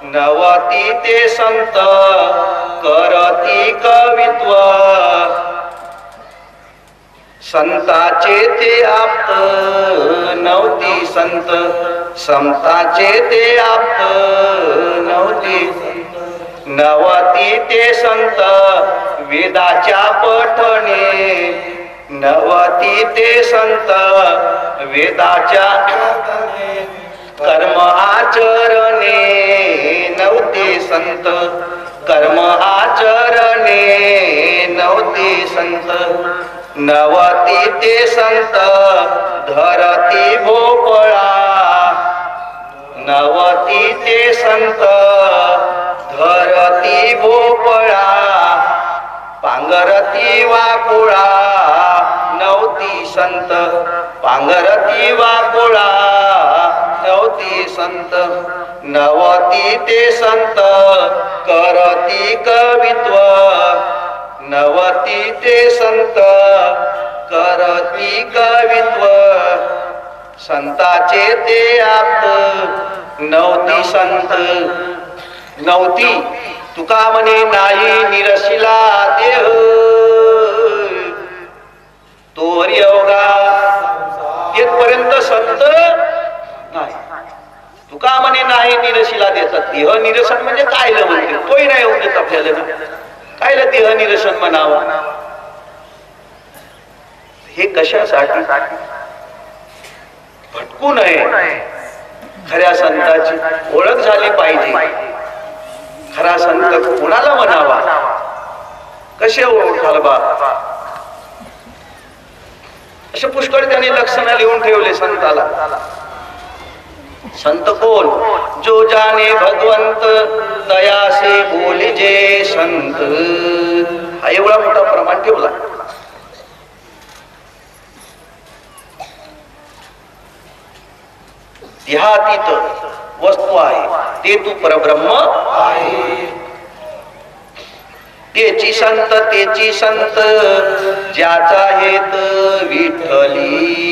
नवती ते संत करती कवित्व संताचे ते आप्त नवती संत संताचे ते आप्त नवती नवती ते संत वेदाच्या पठणे नवती ते संत वेदाच्या कर्म आचरणे नवती संत कर्म आचरणे नवती संत नवती ते संत धरती भोपळा नवती ते संत धरती भोपळा पांगरती वाकुळा नवती संत पांगरती वाकुळा नवती संत नवती ते संत करती कवित्व नवती ते संत करती कवित्व संताचे ते आप्त नवती संत नवती तुका म्हणे नाही निरशिला देह तो हरियोगा तेथपर्यंत संत नाही तुका म्हणे नाही निरशिला देतात देह निरसन म्हणजे कायलं म्हणते तोही नाही होऊ देत आपल्याला कायला देह निरसन म्हणावा हे कशासाठी भटकू नये खऱ्या संताची ओळख झाली पाहिजे खरा संत कोणाला म्हणावा कसे ओळखाल बा असे पुष्कळ त्यांनी लक्षणं लिहून ठेवले संताला संत कोण जो जाने भगवंत दयासे बोलिजे संत हा एवढा मोठा प्रमाण ठेवला देहातीत वस्तू आहे ते तू परब्रह्म आहे तेची संत ज्याचा हेत विठ्ठली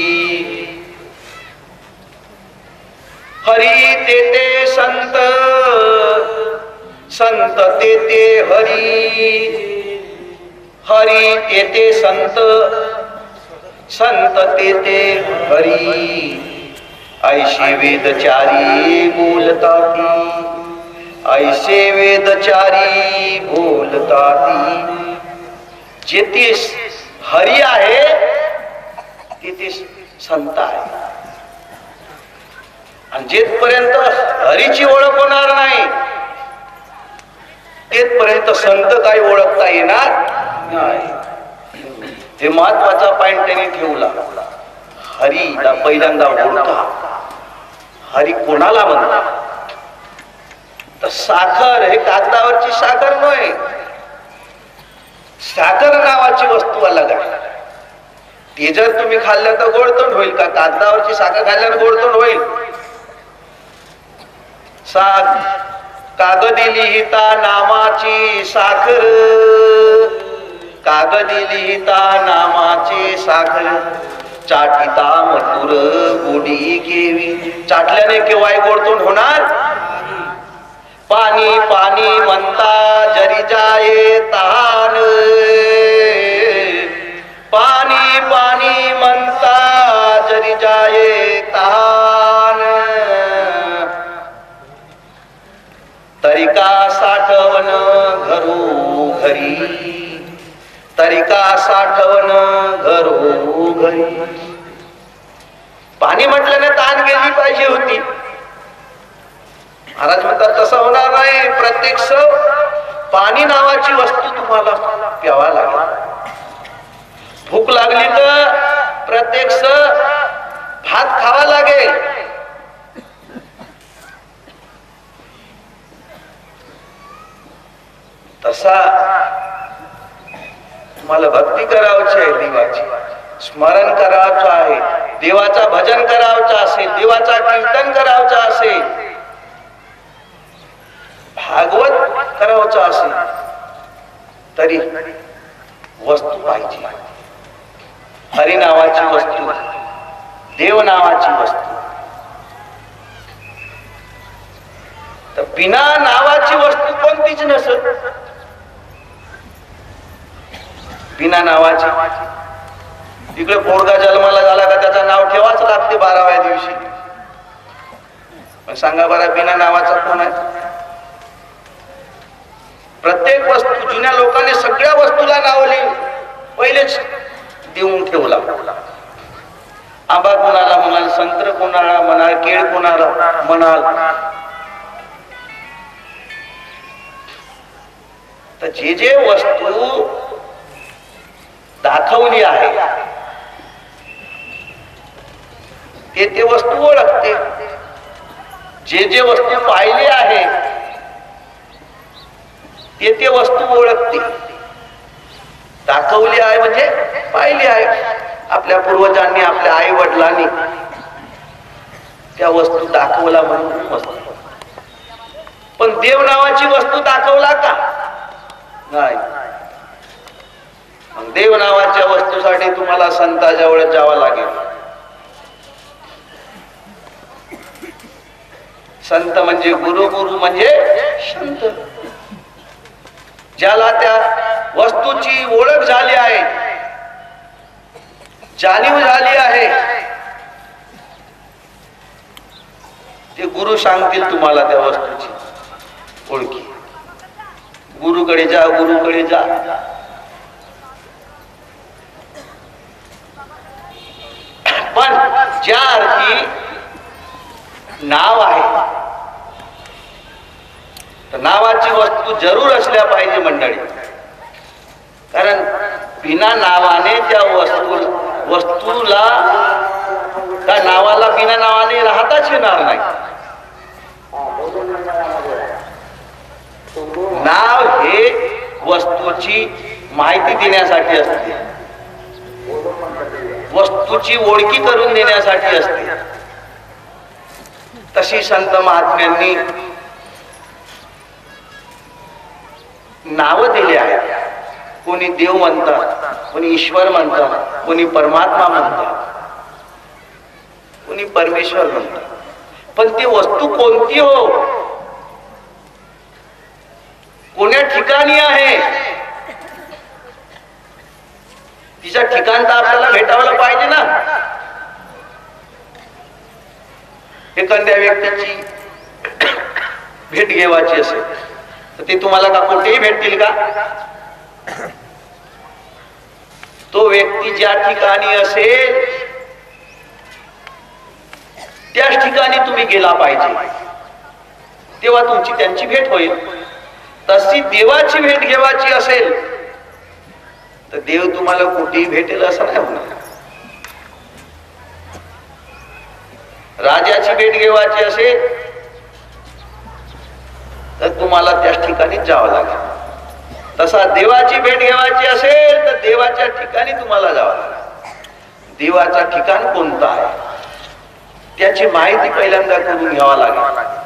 हरी ते संत संत ते हरी हरी ते संत संत ते हरी ऐशी वेदचारी बोलताती ऐसे वेदचारी बोलताती जेथे हरी आहे तिथे संत आहे आणि जेथपर्यंत हरीची ओळख होणार नाही तेथपर्यंत संत काही ओळखता येणार नाही हे महत्वाचा पॉइंट त्यांनी ठेवला हरीला पहिल्यांदा ओळखा हरी कोणाला म्हणतात तर साखर हे कागदावरची साखर नव्हे साखर नावाची वस्तू अलग आहे ते जर तुम्ही खाल्लं तर गोडतोंड होईल का कागदावरची साखर खाल्ल्यावर गोडतोंड होईल कागदी लिहिता नामाची साखर कागदी लिहिता नामाची साखर चाटिता मधुर गोडी केवी चाटल्याने केव्हाही गोडतोंड होणार पाणी पाणी म्हणता जरी जाये तहान पाणी पाणी म्हणता जरी जाये तहान तरिका साठवण घरो घरी तरिका साठवण घरो घरी पाणी म्हटल्याने ताण गेली पाहिजे होती महाराज म्हणतात तसं होणार नाही प्रत्येक पाणी नावाची वस्तू तुम्हाला प्यावा लागेल भूक लागली तर प्रत्येक भात खावा लागेल तसा तुम्हाला भक्ती करावची आहे देवाची स्मरण करावचं आहे देवाचा भजन करावचं असेल देवाचा कीर्तन करावचं असेल भागवत करावचं असेल तरी वस्तू पाहिजे हरी नावाची वस्तू देव नावाची वस्तू तर बिना नावाची वस्तू कोणतीच नसत. बिना नावाची. तिकडे पोरगा जन्माला झाला का त्याचं नाव ठेवाच लागते 12व्या दिवशी. पण सांगा बरं बिना नावाचा कोण आहे? प्रत्येक वस्तू जुन्या लोकांनी सगळ्या वस्तूला नाव पहिलेच देऊन ठेवला. आंबा कोणाला म्हणाल, संत्र कोणाला म्हणाल, केळ कोणाला म्हणाल. तर जे जे वस्तू दाखवली आहे ते वस्तू ओळखते. जे जे वस्तू पाहिली आहे ते वस्तू ओळखते. दाखवली आहे म्हणजे पाहिली आहे. आपल्या पूर्वजांनी, आपल्या आई वडिलांनी त्या वस्तू दाखवला म्हणून वस्तू. पण देव नावाची वस्तू दाखवला का? नाही. देव नावाच्या वस्तूसाठी तुम्हाला संताजवळ जावं लागेल. संत म्हणजे गुरु, गुरु म्हणजे संत. ज्याला त्या वस्तूची ओळख झाली आहे, जाणीव झाली आहे, ते गुरु सांगतील तुम्हाला त्या वस्तूची ओळखी. गुरुकडे जा, गुरुकडे जा. पण ज्या अर्थी नाव आहे तर नावाची वस्तू जरूर असल्या पाहिजे मंडळी. कारण बिना नावाने त्या वस्तूला, त्या नावाला बिना नावाने राहताच येणार नाही. नाव हे वस्तूची माहिती देण्यासाठी असते, वस्तूची ओळखी करून देण्यासाठी असते. तशी संत महात्म्यांनी नाव दिले आहेत. कोणी देव म्हणतात, कोणी ईश्वर म्हणतात, कोणी परमात्मा म्हणतात, कोणी परमेश्वर म्हणतात. पण ती वस्तू कोणती हो, कोण्या ठिकाणी आहे, तिचं ठिकाण तर आपल्याला भेटावलं पाहिजे ना. एखाद्या व्यक्तीची भेट घेवायची असेल तर ते तुम्हाला का कुठेही भेटतील का? तो व्यक्ती ज्या ठिकाणी असेल त्याच ठिकाणी तुम्ही गेला पाहिजे, तेव्हा तुमची त्यांची भेट होईल. तशी देवाची भेट घेवायची असेल तर देव तुम्हाला कुठेही भेटेल असं नाही होणार. राजाची भेट घेवायची असेल तर तुम्हाला त्याच ठिकाणी जावं लागेल. तसा देवाची भेट घेवायची असेल तर देवाच्या ठिकाणी तुम्हाला जावं लागेल. देवाचा ठिकाण कोणता आहे त्याची माहिती पहिल्यांदा करून घ्यावा लागेल.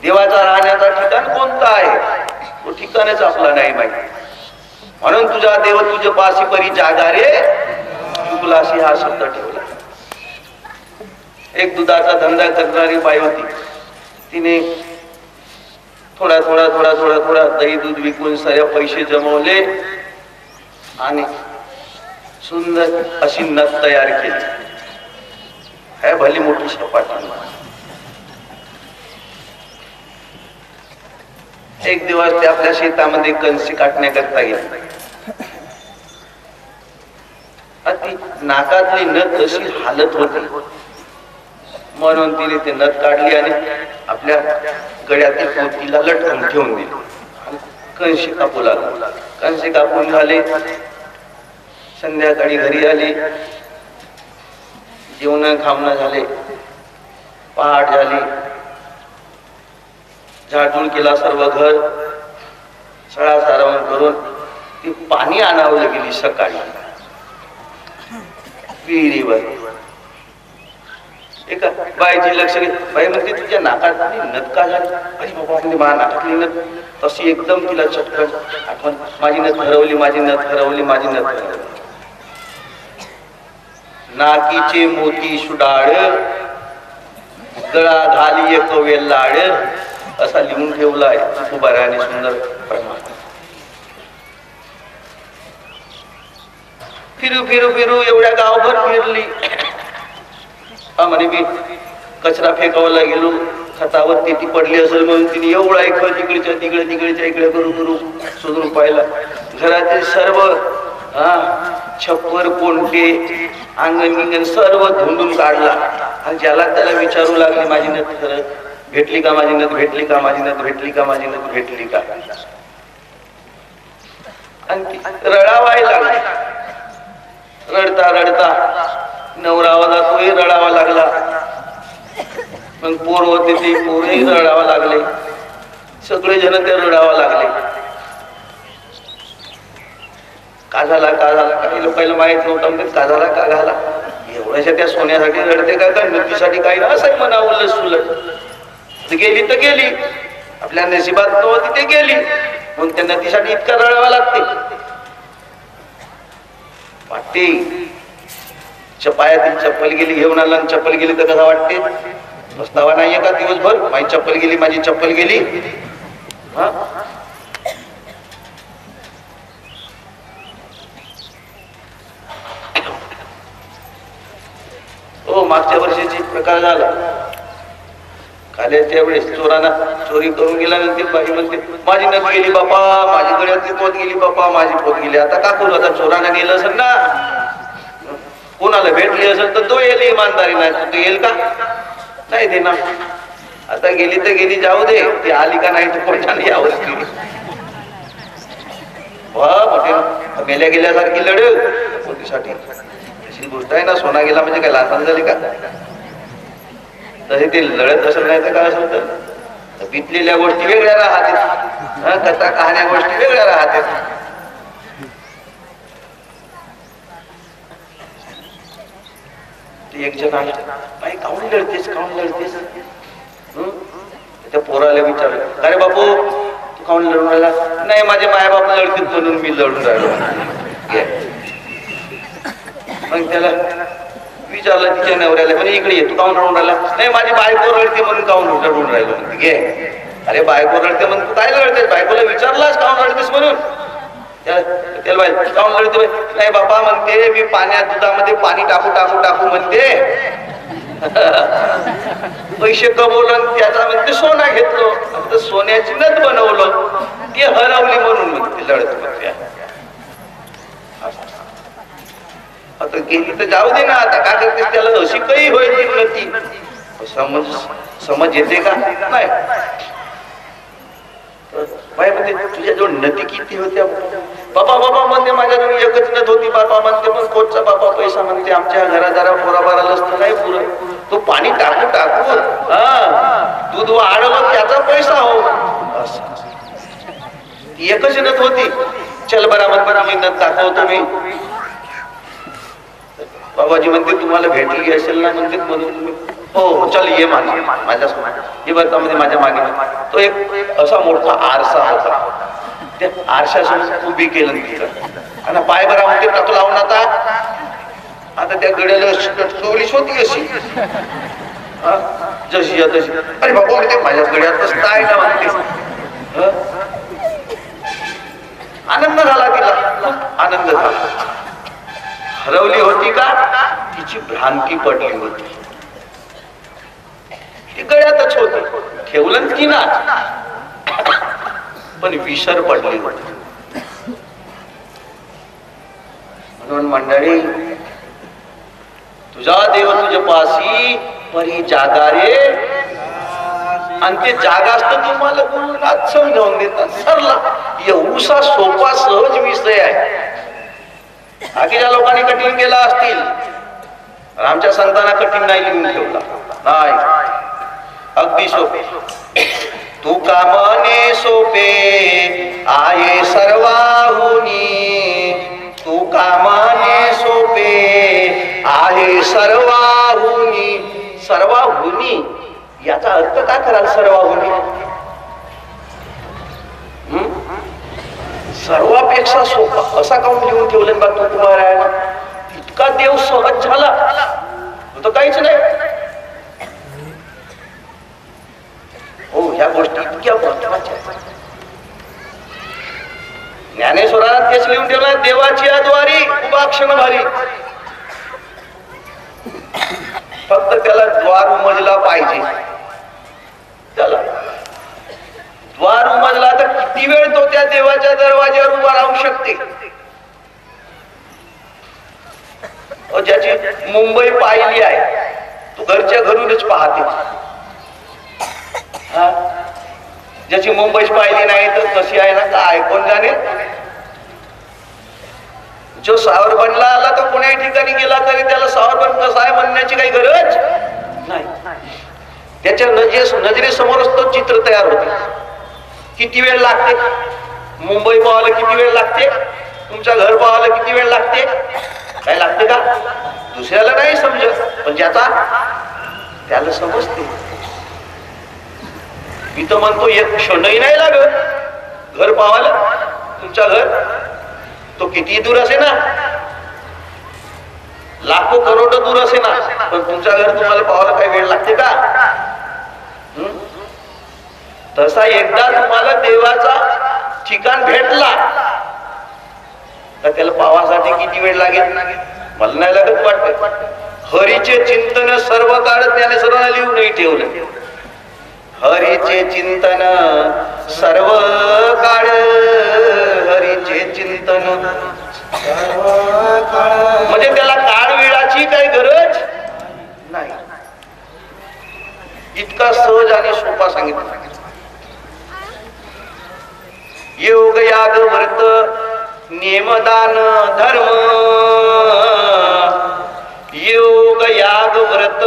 देवाचा राहण्याचा ठिकाण कोणता आहे तो ठिकाणच आपला नाही माहिती. म्हणून तुझा देव तुझ्या पाशी परी जागा रे चुकलाशी हा शब्द ठेवला. एक दुधाचा धंदा करणारी बाई होती. तिने थोडा थोडा थोडा थोडा थोडा दही दूध विकून सारे पैसे जमवले आणि सुंदर अशी नथ तयार केली. है भली मोठी सपाटी. एक दिवस ते आपल्या शेतामध्ये कणसी काटण्याकरता गेले. ती नाकातली नथ अशी हालत होती म्हणून तिने ते नथ काढली आणि आपल्या गळ्यातील पोतीला लटकून ठेवून दिली. कणशी कापू लागला. कणशी कापून झाले. संध्याकाळी घरी आली. जेवण खावणं झाले. पहाट झाली. झाडझूड केला सर्व घर. सळा सारवण करून ती पाणी आणावं गेली सकाळी विहिरीवर. एका बाईची लक्ष घेत. बाई म्हणते तुझ्या नाकातली नथ का झाली? अरे बाबा म्हणजे माझ्या नाकातली नथ. तशी एकदम तिला चटकन आठवण. माझी नथ हरवली, माझी नथ हरवली, माझी नथ हरवली. नाकीचे मोती सुडाळ, गळा घाली एक वेल्लाळ, असा लिहून ठेवला आहे तुकोबारायाने सुंदर प्रमाण. फिरू फिरू फिरू एवढ्या गावभर फिरली. म्हणे मी कचरा फेकावायला गेलो, खतावर ती पडली असेल म्हणून तिने एवढा खत इकडच्या तिकडच्या इकडे करू करू शोधून पाहिला. घरातील सर्व छप्पर कोणते अंगण गिंगण सर्व धुंडून काढला. आणि ज्याला त्याला विचारू लागले माझी नथ खरं भेटली का, माझी नथ भेटली का, माझी नथ भेटली का, माझी नथ भेटली का. आणि रडावायला लागली. रडता रडता नवरावाला तोही रडावा लागला. मग पोर होते ते पोरही रडावा लागले. सगळे जण ते रडावा लागले. का झाला का झाला, काही लोकांना माहित नव्हतं म्हणजे का झाला का झाला. एवढ्याशा त्या सोन्यासाठी रडते का, नदीसाठी काही ना असं म्हणावं सुलट. गेली तर गेली, आपल्या नशिबात नव्हती ते गेली, मग त्या नदीसाठी इतका रडावा लागते. वाटते पायातील चप्पल गेली घेऊन आला, चप्पल गेली तर कसा वाटते. पस्तावा नाहीये का दिवसभर, माझी चप्पल गेली, माझी चप्पल गेली. हो, मागच्या वर्षीची प्रकार झाला. काल्याच्या वेळेस चोरांना चोरी करून गेला. ते बाई म्हणते माझी नथ गेली बापा, माझी गळ्यातली पोत गेली बापा, माझी पोत गेली. आता का करू, आता चोरांना नेलं असेल ना, कोणाला भेटली असेल तर तो येईल. इमानदारी नाही तो येईल का, नाही दे ना. आता गेली तर गेली, जाऊ दे. ती आली का नाही तर कोणाला यावं गेली. मेल्या गेल्यासारखी लढ पोतीसाठी. अशी गोष्ट आहे ना. सोना गेला म्हणजे काय लाथान झाली का. तसे ते लढत असेल नाही तर काय असेल तर बितलेल्या गोष्टी वेगळ्या राहतात, कथा कहाण्या गोष्टी वेगळ्या राहतात. एक जण आहे, बाई काऊन लढतेस काऊन लढतेस. त्या पोराला विचारलं अरे बापू तू काऊन लढून राहिला. नाही माझे माय बाप लढतील म्हणून मी लढून राहिलो. मग त्याला विचारलं तिच्या नवऱ्याला, म्हणजे इकडे ये, तू काऊन रडून राहिला. नाही माझी बायको रडते म्हणून काऊन रडून राहिलो. घे, अरे बायको रडते म्हणून तू काय रडतेस, बायकोला विचारलास काऊन रडतेस म्हणून. त्याला बाई काऊन लढते. नाही बाबा म्हणते मी पाण्यात दुधामध्ये पाणी टाकू टाकू टाकू म्हणते पैसे कमवलं, त्याचा म्हणते सोना घेतलो, आता सोन्याची नथ बनवलं, ती हरवली म्हणून म्हणते लढत म्हणते. आता गेली तर जाऊ दे ना, आता काय करतेस त्याला, अशी काही होईल ती समज येते का नाही. बाई म्हणते तुझ्याजवळ नदी किती होत्या. बाबा बाबा म्हणते माझ्याजवळ एकच नथ होती बाबा म्हणते. पण कोणचा बाबा पैसा म्हणते, आमच्या घरादारा पोराबाराला असतं नाही पुरं. तो पाणी टाकू टाकू दूध वाढवलं त्याचा पैसा हो. एकच नथ होती. चल बराबर मी नथ दाखवतो मी. बाबाजी म्हणते तुम्हाला भेटली असेल ना म्हणते, म्हणून हो चल ये माझ्या हे बरं माझ्या मागे. तो एक असा मोठा आरसा होता, त्या आरशासमोर उभी केलं तिथं आणि पाय बरा म्हणते टाकू लावून. आता त्या गड्याला चोलीच होती अशी जशी तशी. अरे बाबा म्हणते माझ्या गड्यातच काय ना म्हणते. आनंद झाला तिला, आनंद झाला. हरवली होती का, तिची भ्रांती पडली होती. ती गळ्यातच होती, ठेवलं की ना, पण विसर पडली होती. म्हणून मंडळी तुझा देव तुझ्या पाशी परी जागा रे. आणि ते जागा असतं तुम्हाला गुरुनाथ समजावून देतात सरला. एवढा सोपा सहज विषय आहे. बाकीच्या लोकांनी कठीण केला असतील, आमच्या संतांना कठीण नाही लिहून ठेवला. नाही, अगदी सोपे. तू कामने सोपे आहे सर्वाहुनी. तू कामने सोपे आहे सर्वाहुनी. सर्वाहुनी याचा अर्थ काय कराल. सर्वाहुनी सर्वापेक्षा सोपा असा काऊन लिहून ठेवलं बा तुकोबारायानं. इतका देव सहज झाला तो काहीच नाही. हो, ह्या गोष्टी इतक्या महत्वाच्या आहेत. ज्ञानेश्वरात तेच लिहून ठेवलं, देवाची द्वारी उभा क्षण भारी. फक्त त्याला द्वार उमजला पाहिजे. त्याला द्वार उमजला तर किती वेळ तो त्या देवाच्या दरवाज्यावर उभा राहू शकते. ज्याची मुंबई पाहिली आहे तू घरच्या घरूनच पाहते. ज्याची मुंबईच पाहिली नाही तर कशी आहे ना काय कोण जाणे. जो सावरबनला आला तो कोण्याही ठिकाणी गेला तरी त्याला सावरबन कसा आहे म्हणण्याची काही गरज नाही. त्याच्या नजरेसमोरच तो चित्र तयार होते. किती वेळ लागते मुंबई पाहायला, किती वेळ लागते तुमच्या घर पाहायला, किती वेळ लागते, काय लागते का दुसऱ्याला नाही समजत, पण ज्याचा त्याला समजते. मी तर म्हणतो एक क्षणही नाही लागत घर पाहायला. तुमच्या घर तो किती दूर असे ना, लाखो करोड दूर असे ना, पण तुमच्या घर तुम्हाला पाहायला काही वेळ लागते का. तसा एकदा तुम्हाला देवाचा ठिकाण भेटला तर त्याला पावासाठी किती वेळ लागेल मला नाही लागत वाटत. हरीचे चिंतन सर्व काळ त्याने सर्वांना लिहूनही ठेवलं. हरीचे चिंतन सर्व काळ, हरीचे चिंतन म्हणजे त्याला काळ वेळाची काही गरज नाही. इतका सहज आणि सोपा सांगितलं. योग याग व्रत नेमदान धर्म, योग याग व्रत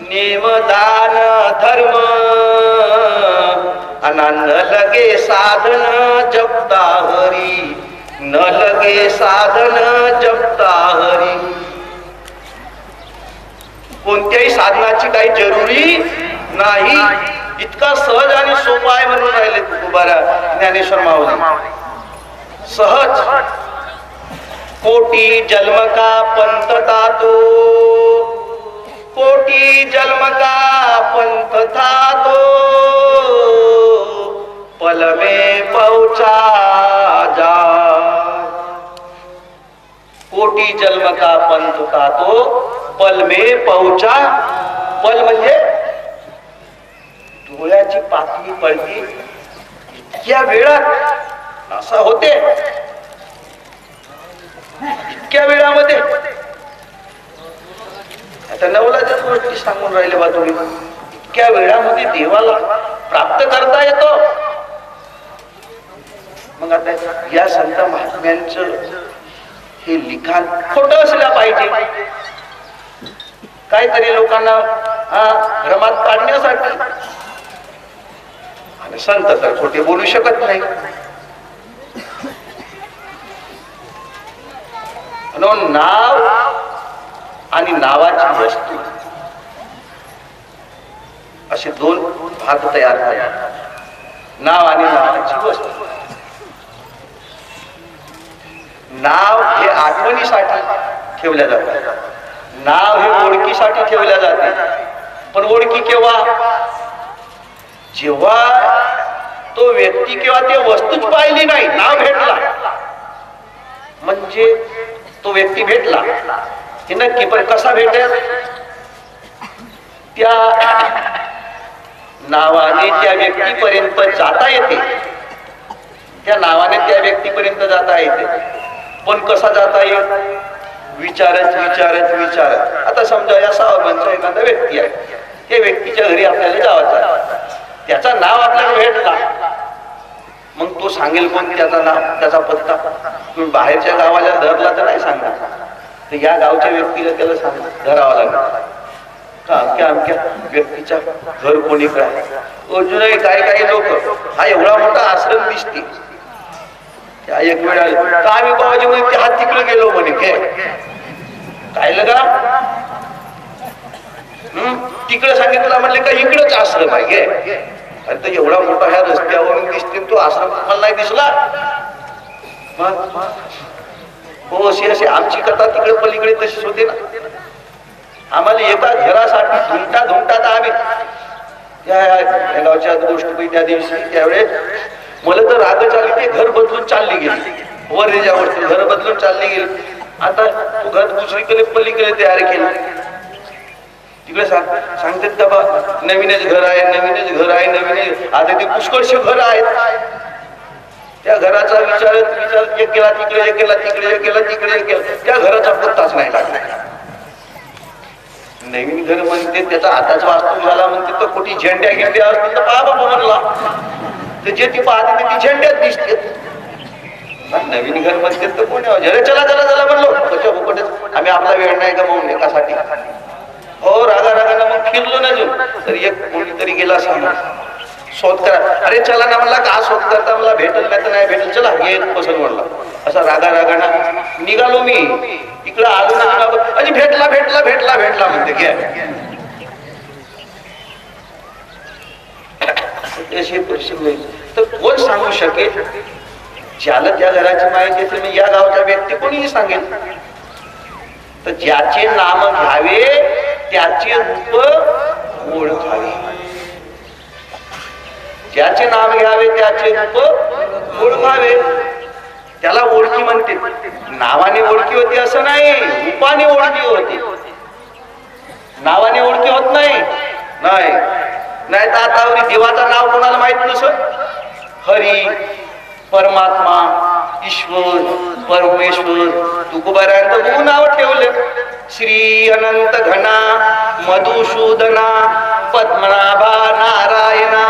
नेमदान धर्म, अना न लगे साधन जपता हरी, न लगे साधन जपता हरी. कोणत्याही साधनाची काही जरुरी नाही. इतका सहज आणि सोपा आहे म्हणून राहिले तुकोबारा ज्ञानेश्वर माऊली. सहज. कोटी जन्म का पंथ था तो, कोटी जन्म का पंथ था तो, पल में पहुंचा जा. कोटी जन्म का पंथ था तो, पल में पहुंचा. पल म्हणजे डोळ्याची पातळी पडली इतक्या वेळात असं होते. इतक्या वेळामध्ये आता नवलाच्याच गोष्टी सांगून राहिले बा तुम्ही. इतक्या वेळामध्ये देवाला प्राप्त करता येतो. मग आता या संत महात्म्यांचं हे लिखाण खोटं असलं पाहिजे, काहीतरी लोकांना भ्रमात पाडण्यासाठी. आणि संत तर खोटे बोलू शकत नाही. नाव आणि नावाची वस्तू असे दोन भाग तयार झाले. नाव आणि नावाची वस्तू. नाव हे आठवणीसाठी ठेवल्या जाते, नाव हे ओळखीसाठी ठेवल्या जाते. पण ओळखी केव्हा, जेव्हा तो व्यक्ती किंवा ते वस्तूच पाहिली नाही, नाव भेटला म्हणजे तो व्यक्ती भेटला हे नक्की. पण कसा भेटेल, त्या नावाने त्या व्यक्तीपर्यंत जाता येते. त्या नावाने त्या व्यक्तीपर्यंत जाता येते. पण कसा जाता येईल, विचारत विचारत विचारत. आता समजा या सावरबांचा एखादा व्यक्ती आहे, त्या व्यक्तीच्या घरी आपल्याला जायचं आहे. त्याचं नाव आपल्याला भेटला, मग तो सांगेल कोण त्याचं नाव, त्याचा पत्ता. तुम्ही बाहेरच्या गावाला धरला तर नाही सांगणार, तर या गावच्या व्यक्तीला त्याला धरावा लागेल का अमक्या अमक्या व्यक्तीच्या घर कोणीकडे आहे. अजूनही काही काही लोक हा एवढा मोठा आश्रम दिसते, त्या एक वेळ तर आम्ही बाबाजी म्हणे हात तिकडे गेलो म्हणे. काय लगा तिकडे सांगितलं म्हणले का इकडेच आश्रम आहे गे. अरे तर एवढा मोठा ह्या रस्त्यावरून दिसते, तो आश्रम तुम्हाला नाही दिसला. हो अशी अशी आमची कथा तिकडे पलीकडे तशीच होते ना. आम्हाला एका घरासाठी धुंटा धुंटा आम्ही त्या गावच्या गोष्ट त्या दिवशी त्यावेळेस मला तर रागच आली. ते घर बदलून चालली गेली, वर त्याच्यावरती घर बदलून चालली गेली. आता तू घर दुसरीकडे पलीकडे तयार केलं, तिकडे सांगतात का बा नवीनच घर आहे, नवीनच घर आहे, नवीनच. आता ते पुष्कळशे घर आहेत. त्या घराचा विचारत एक केला तिकडे, एक केला तिकडे, एक केला तिकडे, एक केला. त्या घराचा पत्ताच नाही लागला. नवीन घर म्हणते त्याचा हाताच वास्तू झाला म्हणते, तर कुठे झेंड्या घेंड्या असतील तर पहा बाबा म्हणला, तर जे ती पाहते ती झेंड्यात दिसते. नवीन घर म्हणते तर कोणी चला चला चला म्हणलो, आम्ही आपला वेळ नाही गमावून एकासाठी. हो रागा रागाने मग फिरलो ना अजून, तर एक कोणीतरी गेला सांगा शोध करा. अरे चला ना म्हणला, का शोध करता मला भेटल नाही तर नाही भेटल, चला ये पसंत म्हणला. असा रागा रागाना निघालो मी. इकडं आलो ना अरे भेटला भेटला भेटला भेटला म्हणते घ्या. तर कोण सांगू शकेल? ज्याला त्या घराची माहिती असेल या गावचा व्यक्ती कोणीही सांगेल. तर ज्याचे नाम घ्यावे त्याचे रूप ओळखावे. ज्याचे नाम घ्यावे त्याचे रूप ओळखावे. त्याला ओळखी म्हणते. नावाने ओळखी होती असं नाही, रूपाने ओळखी होती. नावाने ओळखी होत नाही. नाही नाही तर आता देवाचं नाव कोणाला माहित नसत. हरी, परमात्मा, ईश्वर, परमेश्वर, तुकोबारायचं बहु नाव ठेवले. श्री अनंत घना, मधुसूदना, पद्मनाभा नारायणा,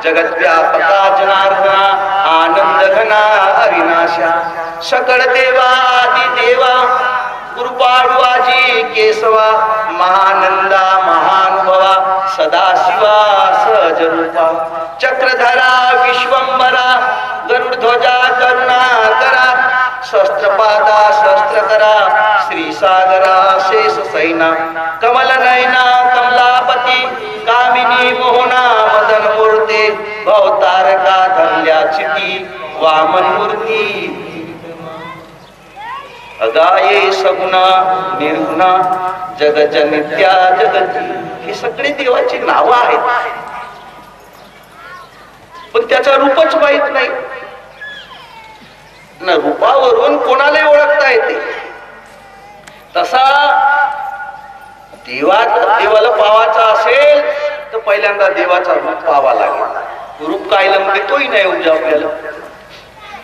जगद्व्यापका जनार्दना, आनंद घना अविनाशा, सकळ देवा आदि देवा, गुरुपाळू आजी केशवा, महानंदा महानुभवा, सदाशिवा सहजरूपा, चक्रधरा विश्वंबरा, गरुडध्वजा करुणाकरा, शस्त्रपादा शस्त्रकरा, श्रीसागरा शेष सैना, कमल नयना कमलापती, कामिनी मोहना मदन मूर्ती, भवतारका धरल्या चिती, वामन मूर्ती, अगाये सगुणा निर्गुणा, जगजनित्या जगती. ही सगळी देवाची नावं आहेत, पण त्याचा रूपच माहित नाही ना. रूपावरून कोणाला ओळखता येते. तसा देवाला पावाचा असेल तर पहिल्यांदा देवाचा रूप पावा लागेल. रूप कायला म्हणजे तोही नाही उद्या आपल्याला.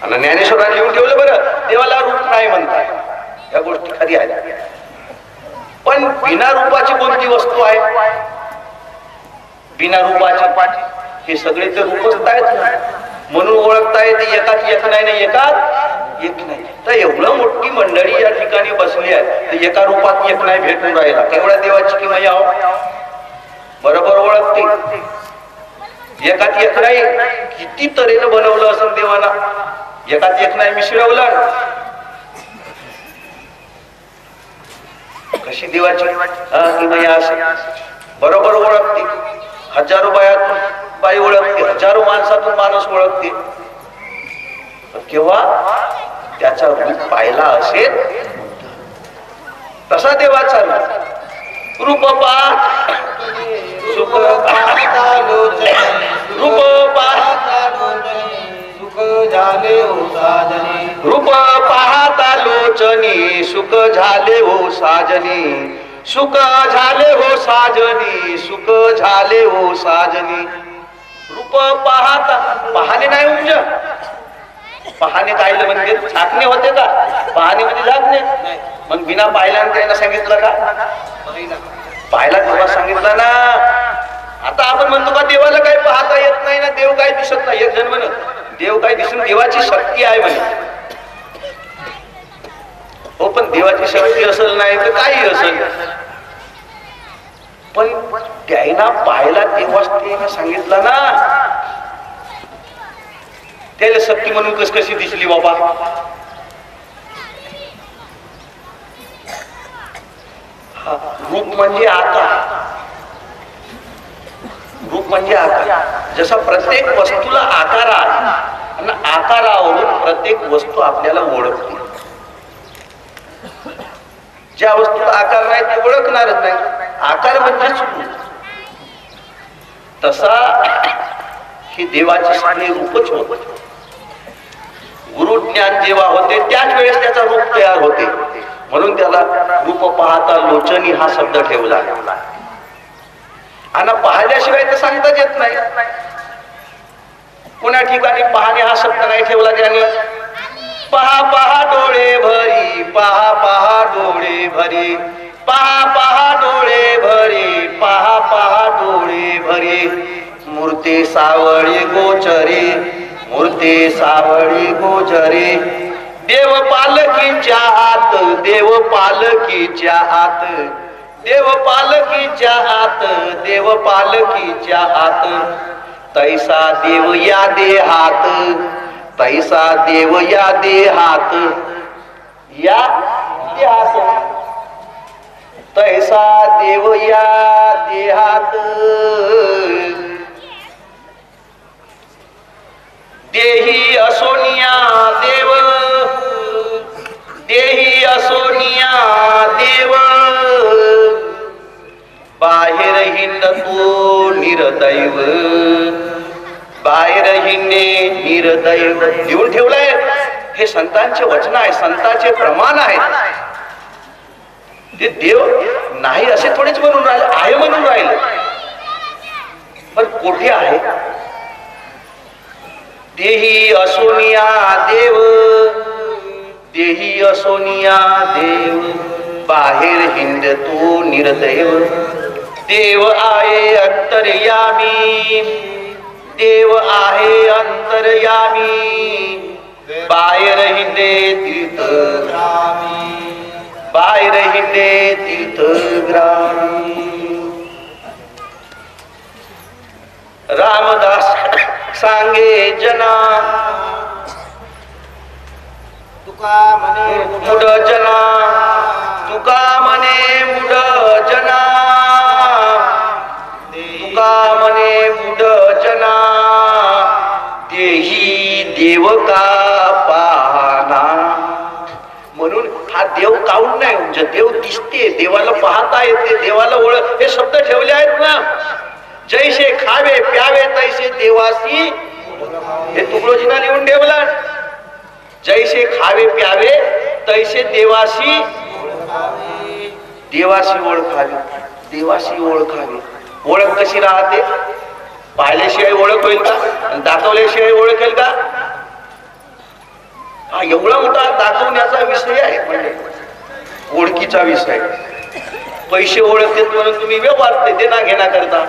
आणि ज्ञानेश्वरांनी लिहून ठेवलं बरं, देवाला रूप नाही म्हणतात. या गोष्टी खरी आहेत. पण बिना रूपाची कोणती वस्तू आहे? बिना रूपाची हे सगळे तर रूपच आहेत. म्हणून ओळखता येते एकाच एक नाही ना, एकाच एक नाही. तर एवढं मोठी मंडळी या ठिकाणी बसली आहे, तर एका रूपात एक नाही भेटून राहिला. केवढ्या देवाची किंवा याव बरोबर ओळखते. एकात एक नाही किती तऱ्हेनं बनवलं असं देवाला. एकात एक नाही मिसळवलं. कशी देवाची किंवा असं बरोबर ओळखते. हजारो बाई ओळखते, हजारो माणसातून माणूस ओळखते. केव्हा त्याचा रूप पाहिला असेल तसा देवाचा रूप पाहता सुख रूप पाहता सुख झाले हो साजनी, रूप पाहता लोचनी सुख झाले हो साजनी, सुख झाले हो साजनी, सुख झाले हो साजनी. रूप पाहता पाहणे नाही उंज. पाहणे काय म्हणजे झाकणे होते का? पाहणे म्हणजे झाकणे. मग बिना पाहिल्याने त्यांना सांगितलं का? पाहिला तेव्हा सांगितलं ना. आता आपण म्हणतो का देवाला काही पाहता येत नाही ना, देव काही दिसत नाही. एक जण म्हणत देव काही दिसून, देवाची शक्ती आहे म्हणे. हो पण देवाची शक्ती असेल नाही तर काही असेल, पण त्याला पाहिला तेव्हाच त्याने सांगितलं ना. त्याला शक्ती म्हणून कशी दिसली बाबा? रूप म्हणजे आकार. रूप म्हणजे आकार. जसा प्रत्येक वस्तूला आकार आहे आणि आकारावरून प्रत्येक वस्तू आपल्याला ओळखते. ज्या वस्तूला आकार नाही ते ओळखणारच नाही. आकार म्हणजे तसा ही देवाची सगळी रूपच होत. गुरु ज्ञान जेव्हा होते त्याच वेळेस त्याचा रूप तयार होते. म्हणून त्याला रूप पाहता लोचनी हा शब्द ठेवला. आणि पाहिल्याशिवाय तर सांगताच येत नाही. कोणा ठिकाणी पाहणे हा शब्द नाही ठेवला त्याने. पहा पहा डोळे भरी, पहा पहा डोळे भरी, पहा पहा डोळे भरी, पहा पहा डोळे भरी, मूर्ती सावळी गोचरे, मूर्ती सावळी गोचरे, देव पालकीच्या आत, देव पालकीच्या आत, देव पालकीच्या आत, देव पालकीच्या आत, तैसा देव या देहात, तैसा देव या देहात, या देहात, तैसा देव या देहात, देही असोनिया देव, देही असोनिया देव, बाहेर हिंड तो निरदैव, बाहेर हिंडे निरदैव. लिहून ठेवलंय. हे संतांचे वचन आहे, संतांचे प्रमाण आहेत. ते देव नाही असे थोडेच म्हणून राहिले, आहे म्हणून राहिले. पण कोठे आहे? देही असोनिया देव, देही असोनिया देव, बाहेर हिंड तो निरदैव, देव आहे अंतर्यामी, देव आहे अंतर्यामी, बाहेर हिंडे तीर्थग्रामी, बाहेर हिंडे तीर्थग्रामी. रामदास सांगे जना, तुका म्हणे मुड जना, तुका म्हणे मुड जना, तुका म्हणे मुड जना, देही देव का पाहना. म्हणून हा देव काऊन नाही, म्हणजे देव दिसते, देवाला पाहता येते, देवाला ओळख. हे शब्द ठेवले आहेत ना. जैसे खावे प्यावे तैसे देवासी, हे तुकडोजींना लिहून ठेवलं. जैसे खावे प्यावे तैसे देवासी, देवासी ओळखावी, देवासी ओळखावी. ओळख कशी राहते? पाहिल्याशिवाय ओळख होईल का? दाखवल्याशिवाय ओळखेल का? हा एवढा मोठा दाखवण्याचा विषय आहे, म्हणजे ओळखीचा विषय. पैसे ओळखते म्हणून तुम्ही व्यवहार देना घेणा करता.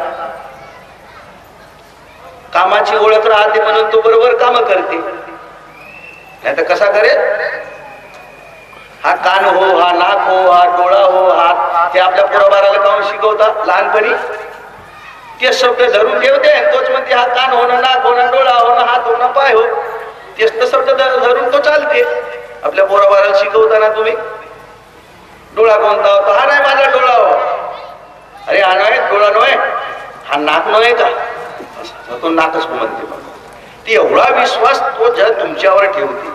कामाची ओळख राहते म्हणून तो बरोबर काम करते. नाही तर कसा करेल? हा कान हो, हा नाक हो, हा डोळा हो, हात, हे आपल्या पोराबाराला काऊन शिकवतात लहानपणी? ते शब्द धरून ठेवते. तोच म्हणते हा कान होणं, नाक होणं, डोळा होणं, हात होणं, पाय हो. तेच तर शब्द धरून तो चालते. आपल्या पोराबाराला शिकवताना तुम्ही डोळा कोणता होता? हा नाही माझा डोळा हो. अरे हा नाही डोळा नव्हे, हा नाक नव्हे का? तो नाकच म्हणते. ती एवढा विश्वास तो जग तुमच्यावर ठेवते.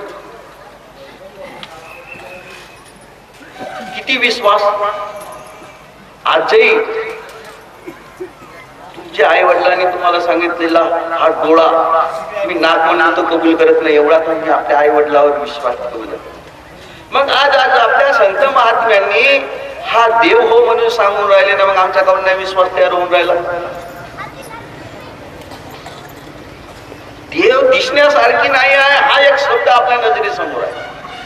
किती विश्वास! आजही तुमच्या आई वडिलांनी तुम्हाला सांगितलेला हा डोळा मी नाक म्हणून तो कबूल करत नाही, एवढा तुम्ही आपल्या आई वडिलावर विश्वास ठेवला. मग आज आज आपल्या संत महात्म्यांनी हा देव हो म्हणून सांगून राहिले ना, मग आमच्याकडून नाही विश्वास तयार होऊन राहिला. देव दिसण्यासारखी नाही आहे हा एक शब्द आपल्या नजरेसमोर आहे.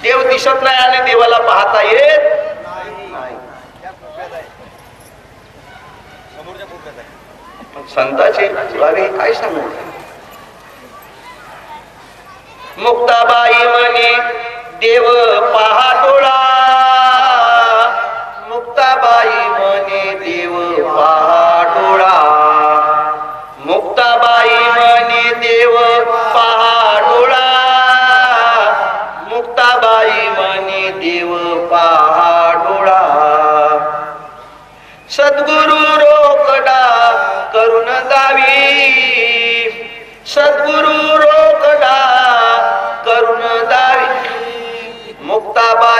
देव दिसत नाही आणि देवाला पाहता येत नाही. संतांचे पुरावे काय सांगू? मुक्ताबाई म्हणे देव पहा डोळा, मुक्ताबाई म्हणे देव पहा डोळा, मुक्ताबाई म्हणे देव पहा डोळा, मुक्ताबाई म्हणे देव पहा डोळा. सद्गुरु रोकडा करून दावी, सद्गुरु रोकडा करून दावी, मुक्ताबाई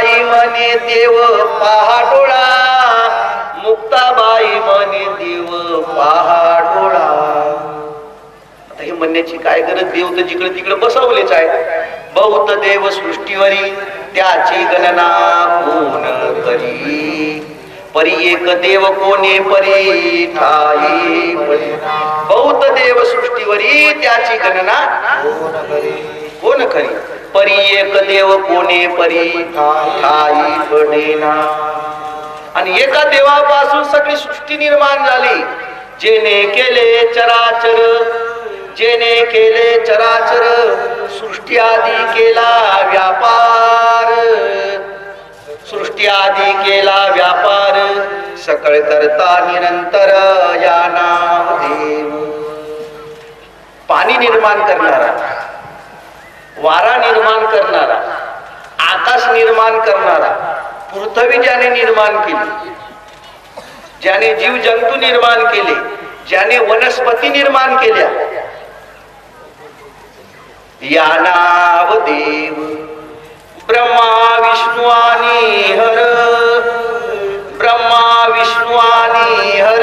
बोलण्याची काय गरज, देव तर जिकडे तिकडे बसवलेच आहे. बहुत देव सृष्टीवरी त्याची गणना कोण करी, परी एक देव कोणे परी ठाई परी. बहुत देव सृष्टीवरी त्याची गणना कोण करी, परी एक देव कोणे परी ठाई पडेना. आणि एका देवापासून सगळी सृष्टी निर्माण झाली. जेने केले चराचर, जेने केले चराचर, सृष्टी आधी केला व्यापार, सृष्टी आधी केला व्यापार, सकळ करता निरंतर या नाम देव. पाणी निर्माण करणारा, वारा निर्माण करणारा, आकाश निर्माण करणारा, पृथ्वी ज्याने निर्माण केली, ज्याने जीव जंतू निर्माण केले, ज्याने वनस्पती निर्माण केल्या, या नाव देव. ब्रह्मा विष्णू आणि हर, ब्रह्मा विष्णू आणि हर,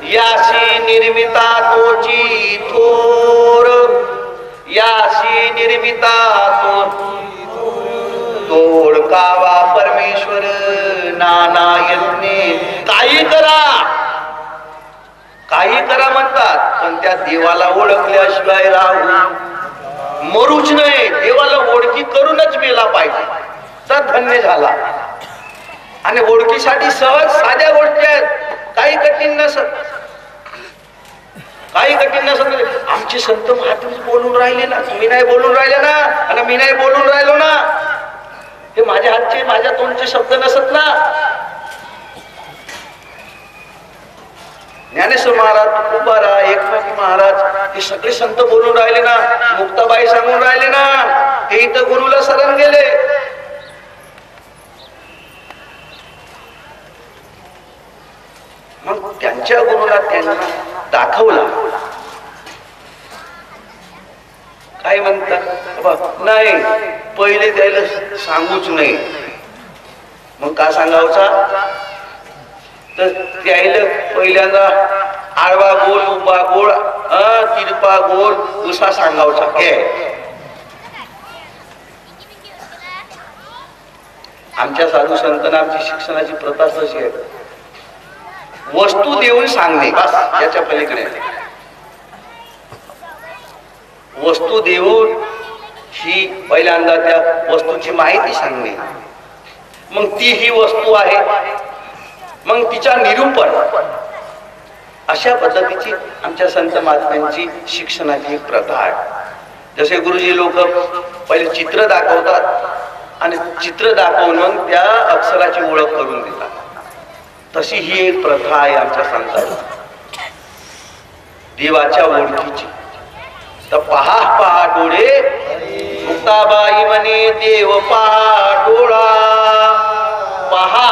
याशी निर्मिता तोची थोर, याशी निर्मिता तो ओळखावा परमेश्वर नाना यत्ने. काही करा, काही करा म्हणतात, पण त्या देवाला ओळखल्याशिवाय राहू मरूच नाही. देवाला ओळखी करूनच मेला पाहिजे तर धन्य झाला. आणि ओळखीसाठी सहज साध्या गोष्टी आहेत, काही कठीण नसत, काही कठीण नसत. आमचे संत महात्मे बोलून राहिले ना, तुम्ही नाही बोलून राहिले ना, आणि मी नाही बोलून राहिलो ना, हे माझ्या हातचे माझ्या तोंडचे शब्द नसत ना. ज्ञानेश्वर महाराज, तुकोबारा, एकनाथ महाराज, हे सगळे संत बोलून राहिले ना, मुक्ताबाई सांगून राहिले ना, ते इथं गुरुला शरण गेले. मग त्यांच्या गुरुला त्यांना दाखवला. काय म्हणतात, नाही पहिले त्याला सांगूच नाही. मग का सांगावचा, तर त्याला पहिल्यांदा आडवा गोल, उभा गोल, तिरपा गोल असा सांगावचा. आमच्या साधू संतांना आमची शिक्षणाची प्रथा तशी आहे, वस्तू देऊन सांगणे बस, याच्या पलीकडे. वस्तू देऊन ही पहिल्यांदा त्या वस्तूची माहिती सांगणे, मग ती ही वस्तू आहे, मग तिच्या निरूपण. अशा पद्धतीची आमच्या संत महात्म्यांची शिक्षणाची एक प्रथा आहे. जसे गुरुजी लोक पहिले चित्र दाखवतात आणि चित्र दाखवून त्या अक्षराची ओळख करून देतात, तशी ही एक प्रथा आहे आमच्या संतांची देवाच्या ओळखीची. तर पहा पहा डोळे, मुक्ताबाई म्हणे देव पहा डोळा. पहा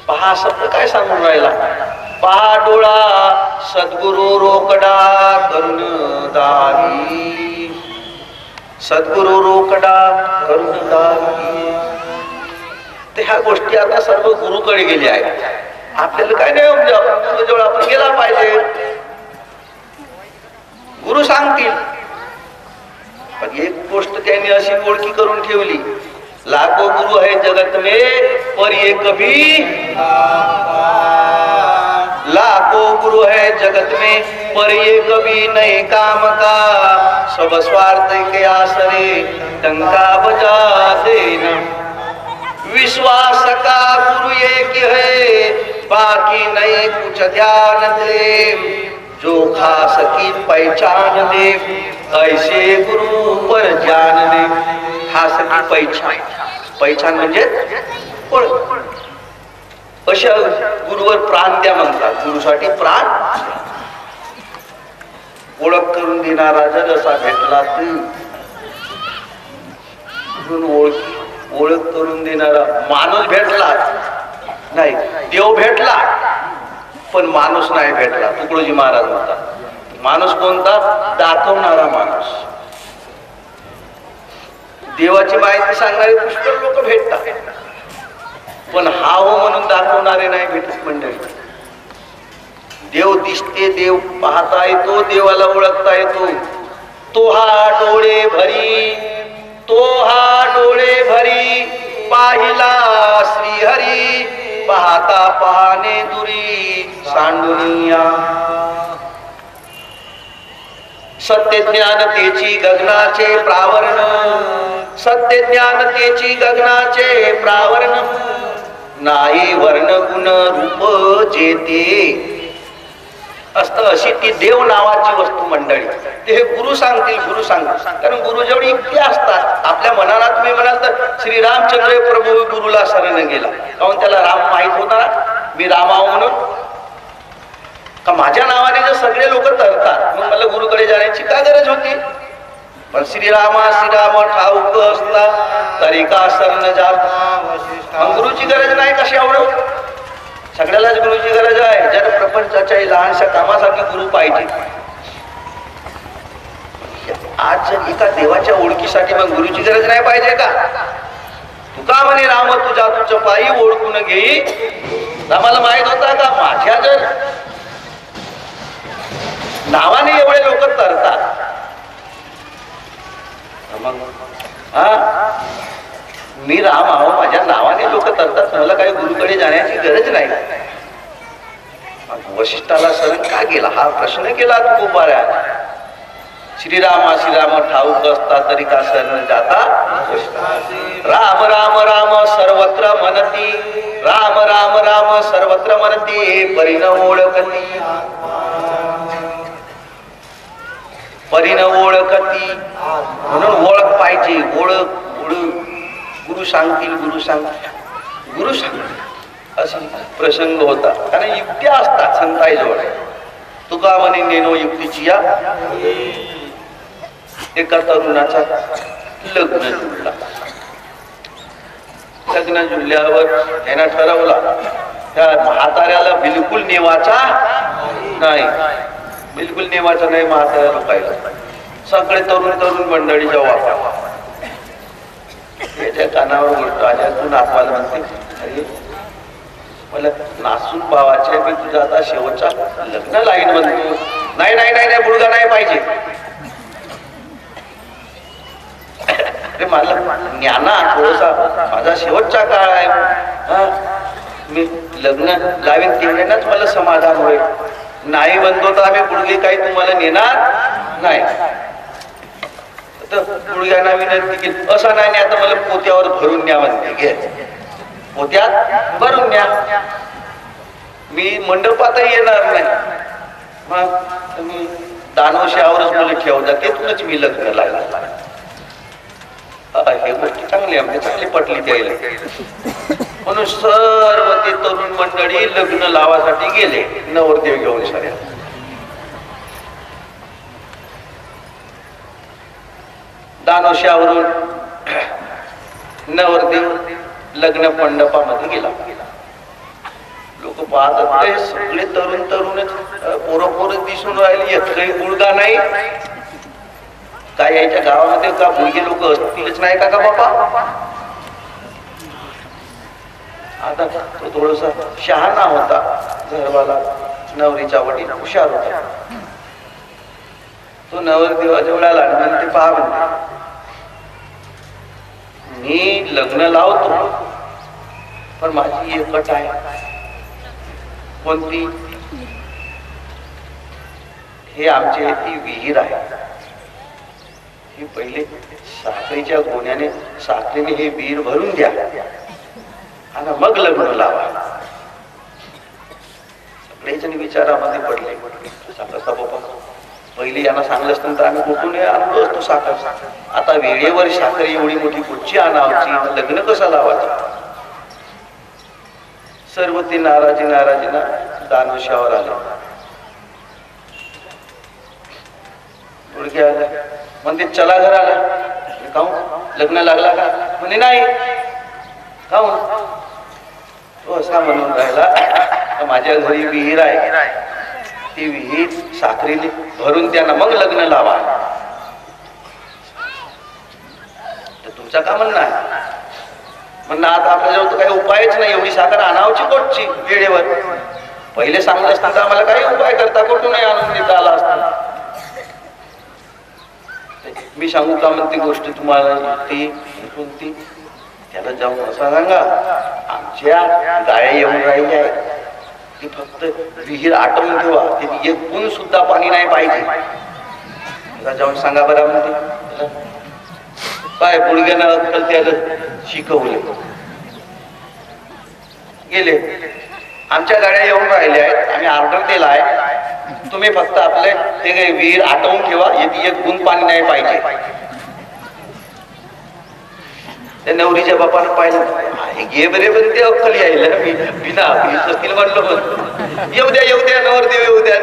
पहा शब्द काय सांगून राहिला, पहा डोळा सद्गुरु रोकडा करून दावी, सद्गुरु रोकडा करून दावी. तर ह्या गोष्टी आता सर्व गुरुकडे गेल्या आहेत. आपल्याला काय नाही, गुरुजवळ आपण गेला पाहिजे, गुरु सांगतील. पण एक गोष्ट त्यांनी अशी ओळखी करून ठेवली, लाखो गुरु है जगत में पर ये कभी, लाखो गुरु है जगत में पर ये कभी नहीं काम का, सब स्वार्थ के आसरे टंका बजा देना. विश्वास का गुरु एक है, बाकी नहीं कुछ ध्यान दे, जो खास की पहचान दे, ऐसे गुरु पर जान दे. खास की पहचान, पहचान म्हणजे ओळख. अशा गुरुवर प्राण द्या म्हणतात. गुरुसाठी प्राण, ओळख करून देणारा जर असा भेटला तर, ओळख करून देणारा माणूस भेटला नाही, देव भेटला पण माणूस नाही भेटला. तुकडोजी महाराज म्हणतात, माणूस कोणता, दाखवणारा माणूस. देवाची माहिती सांगणारे पुष्कळ लोक भेटतात, पण हा हो म्हणून दाखवणारे नाही भेटत मंडळी. देव दिसते, देव पाहता येतो, देवाला ओळखता येतो. तो हा डोळे भरी, तो हा डोळे भरी पाहिला श्रीहरी, पाहता पाहणे दुरी सांडुनिया. सत्य ज्ञानतेची गगनाचे प्रावरण, सत्य ज्ञानतेची गगनाचे प्रावरण, नाही वर्ण गुण रूप जेते असतं. अशी ती देव नावाची वस्तू मंडळी. ते हे गुरु सांगतील, गुरु सांगतील. कारण गुरु जेवढी युक्ती असतात आपल्या मनाला. तुम्ही म्हणाल तर श्रीरामचंद्र प्रभू गुरुला शरण गेला, काहून त्याला राम माहित होता मी रामाव म्हणून. का माझ्या नावाने जर सगळे लोक तरतात मग मला गुरुकडे जाण्याची का गरज होती. पण श्रीराम ठाऊक असला तरी का शरण जात. गुरुची गरज नाही कशी आवडत. सगळ्यालाच गुरुची गरज आहे. ज्याला प्रपंचाच्या लहानशा कामासाठी गुरु पाहिजे. आज एका देवाच्या ओळखीसाठी मग गुरुची गरज नाही पाहिजे का. तुका म्हणे राम तुझ्या तुझ्या पायी ओळखून घेई. रामाला माहित होता का माझ्या जर नावाने एवढे लोक तरतात मग मी राम आहो, माझ्या नावाने लोक तरतात, मला काही गुरुकडे जाण्याची गरज नाही. वशिष्ठाला शरण का गेला हा प्रश्न केला तू गोपाळ्या. श्रीराम ठाऊक असता तरी का शरण जाता. राम राम राम सर्वत्र म्हणती, राम राम राम सर्वत्र म्हणती, परिण ओळखती, परिण ओळखती. म्हणून ओळख पाहिजे. ओळख गुरु सांगतील, गुरु सांगतील, गुरु सांगतील असा प्रसंग होता. कारण युक्त्या असतात संताईजवळ. तुका म्हणे नेनो युक्तीची या. एका तरुणाचा लग्न जुळला. लग्न जुळल्यावर त्यानं ठरवला त्या म्हाताऱ्याला बिलकुल नेवाचा नाही, बिलकुल नेवाचा नाही म्हाताऱ्या लोकायला. सगळे तरुण तरुण मंडळी जेव्हा त्याच्या कानावर बोलतो आज्यातून नाचवायला म्हणते, अरे मला नाचून भावाचे की तुझा आता शेवटचा लग्न लाईन म्हणतो. नाही नाही नाही नाही मुलगा नाही पाहिजे. अरे मला ज्ञाना थोडसा माझा शेवटचा काळ आहे, मी लग्न लावीन तेवढ्याच मला समाधान होईल. नाही म्हणतो तर आम्ही मुलगी काही तुम्हाला नेणार नाही. मुलग्यांना विनंती केली, असा नाही आता मला पोत्यावर भरून न्या म्हणते. घे पोत्यात भरून न्या, मी मंडपातही येणार नाही. मग तुम्ही दानवशावरच मला ठेवता, तेथूनच मी लग्न लागला. हे गोष्टी चांगली आमची चांगली पटली द्यायला. म्हणून सर्व ते तरुण मंडळी लग्न लावासाठी गेले नवरदेव घेऊन. साऱ्या दानोशावरून नवरदेव लग्न मंडपामध्ये गेला. लोक पाहतात सगळे तरुण तरुणच पोरं पोरं दिसून राहिली. एकही मुलगा नाही. काय याच्या गावामध्ये का मुलगी लोक असतीलच नाही का बाबा. आता तो थोडासा शहाणा होता घरवाला, नवरीचा वडील हुशार होता. तो नवरदेवाच्या वेळेला म्हणते, पहा म्हणते मी लग्न लावतो पण माझी एक अट आहे. कोणती. हे आमच्या ती विहीर आहे, ही पहिले साखरेच्या गोण्याने साखरेने हे विहीर भरून द्या आणि मग लग्न लावा. सगळेजण विचारामध्ये पडले. कसा बाबा पहिले यांना सांगलं असतं तर आम्ही कुठून आणलो असतो साखर. आता वेळेवर साखर एवढी मोठी कुठची आणावची, लग्न कसं लावायचं. सर्व ते नाराजीना दानवशावर आले. मुलगी आला म्हणते चला घराला. काहून लग्न लागला का म्हणे नाही. काहून. तो असा म्हणून राहिला माझ्या घरी विहीर आहे, ती विहीर साखरेने भरून त्यांना मग लग्न लावा. तर तुमचा का म्हणणं आहे. म्हणणं आता आपल्याजवळ काही उपायच नाही, एवढी साखर आणावची कोटची वेळेवर. पहिले सांगत असतं तर आम्हाला काही उपाय करता कुठूनही आणून देता आला असता. मी सांगू का म्हणते गोष्ट तुम्हाला ती कोणती, त्याला जाऊन असं सांगा आमच्या गाया येऊन राहिल्या आहेत, ती फक्त विहीर आटवून ठेवा, त्याची एक गुण सुद्धा पाणी नाही पाहिजे. त्याला जाऊन सांगा बरं म्हणते. काय गुडघ्यानं अक्कल त्याला शिकवले. गेले, आमच्या गाड्या येऊन राहिल्या आहेत, आम्ही ऑर्डर दिला आहे, तुम्ही फक्त आपले ते विहीर आटवून ठेवा, एक गुण पाणी नाही पाहिजे. त्या नवरीच्या बापानं पाहिलं, घे बरे पण ते अक्कल यायला मी बिना म्हणलं येऊ द्या नवरदेव येऊ द्या.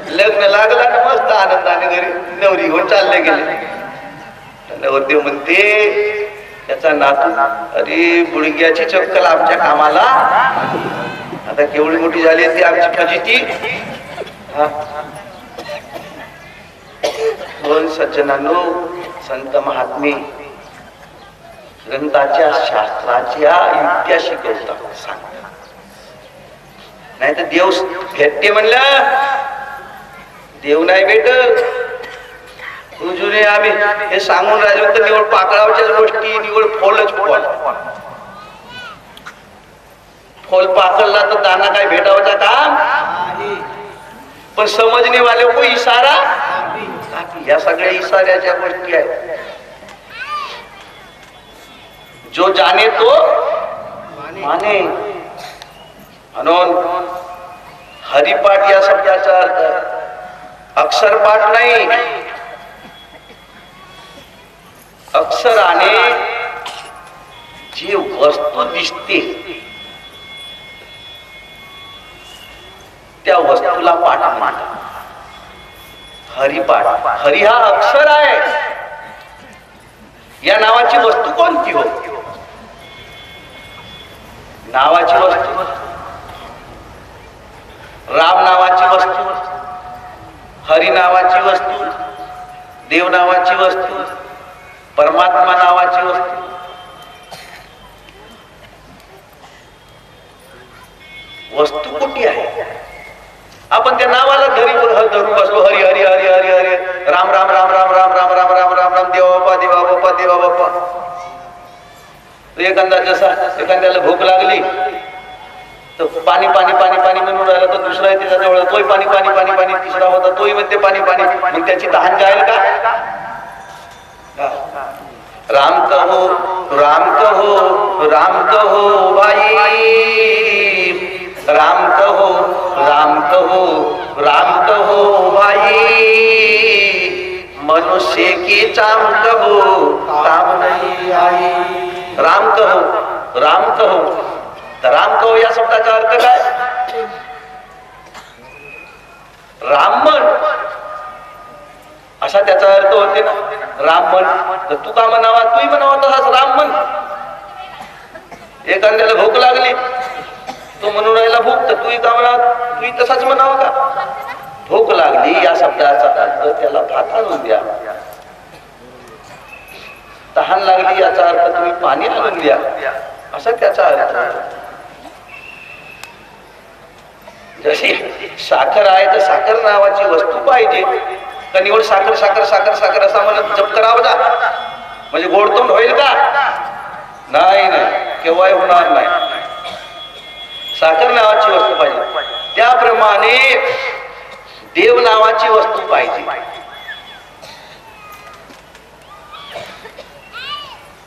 लग्न लागला ना मस्त आनंदाने घरी नवरी घेऊन चालले गेले. नवरदेव म्हणते त्याचा नातू, अरे बुडग्याची चक्कल आमच्या कामाला, आता केवढी मोठी झाली ती आमची फजिती. दोन सज्जनांनो, संत महात्मे ग्रंथाच्या शास्त्राच्या युक्त्या शिकवतात, सांगतात. नाही तर देव भेटते म्हणलं, देव नाही भेटत. जुने आम्ही हे सांगून राहिलो तर निवड पाकळावच्याच गोष्टी, निवड फोलच फोल पाकळला तर दाना काय भेटावचा काम, पण समजणे वाले को इशारा, या सगळ्या इशाऱ्याच्या गोष्टी आहेत. जो जाने तो माने. म्हणून हरिपाठ या शब्दाचा अर्थ अक्षरपाठ नाही, अक्षराने जी वस्तू दिसते त्या वस्तूला पाठ म्हणतात. हरिपाठ, हरी हा अक्षर आहे. या नावाची वस्तू कोणती हो? नावाची वस्तू राम नावाची वस्तू, हरी नावाची वस्तू, देव नावाची वस्तू, परमात्मा नावाची वस्तू. वस्तू कुठली आहे? आपण त्या नावाला धरून बसलो, हरी हरी हरी हरी हरी, राम राम राम राम राम राम राम राम राम राम, देवा बाप्पा देवा बाप्पा देवा बाप्पा. एखाद्याला भूक लागली तर पाणी पाणी पाणी पाणी म्हणून राहिला, तर दुसरा आहे त्याच्या जवळ, तोही पाणी पाणी पाणी पाणी, तिसरा होता तोही म्हणते पाणी पाणी. मग त्याची तहान जाईल का? राम कहो राम कहो राम कहो भाई, राम कहो राम कहो राम कहो भाई, मनुष्य की चाम कहो काम नहीं आई. राम कहो राम कहो. तर राम कहो या शब्दाचा अर्थ काय? राममन असा त्याचा अर्थ होते ना. राममन तर तू का म्हणावा, तूही म्हणावा तसाच राममन. एखाद्याला भूक लागली, तो म्हणून राहिला भूक, तर तूही का म्हणावा, तूही तसाच म्हणावा का? भूक लागली या शब्दाचा अर्थ त्याला भात आणून द्या. तहान लागली याचा अर्थ तुम्ही पाणी आणून द्या, असा त्याचा अर्थ. जशी साखर आहे तर साखर नावाची वस्तू पाहिजे, का निवड साखर साखर साखर साखर असा म्हणत जप करावं जा म्हणजे गोडतोंड होईल का? नाही नाही, केव्हाही होणार नाही. साखर नावाची वस्तू पाहिजे. त्याप्रमाणे देव नावाची वस्तू पाहिजे.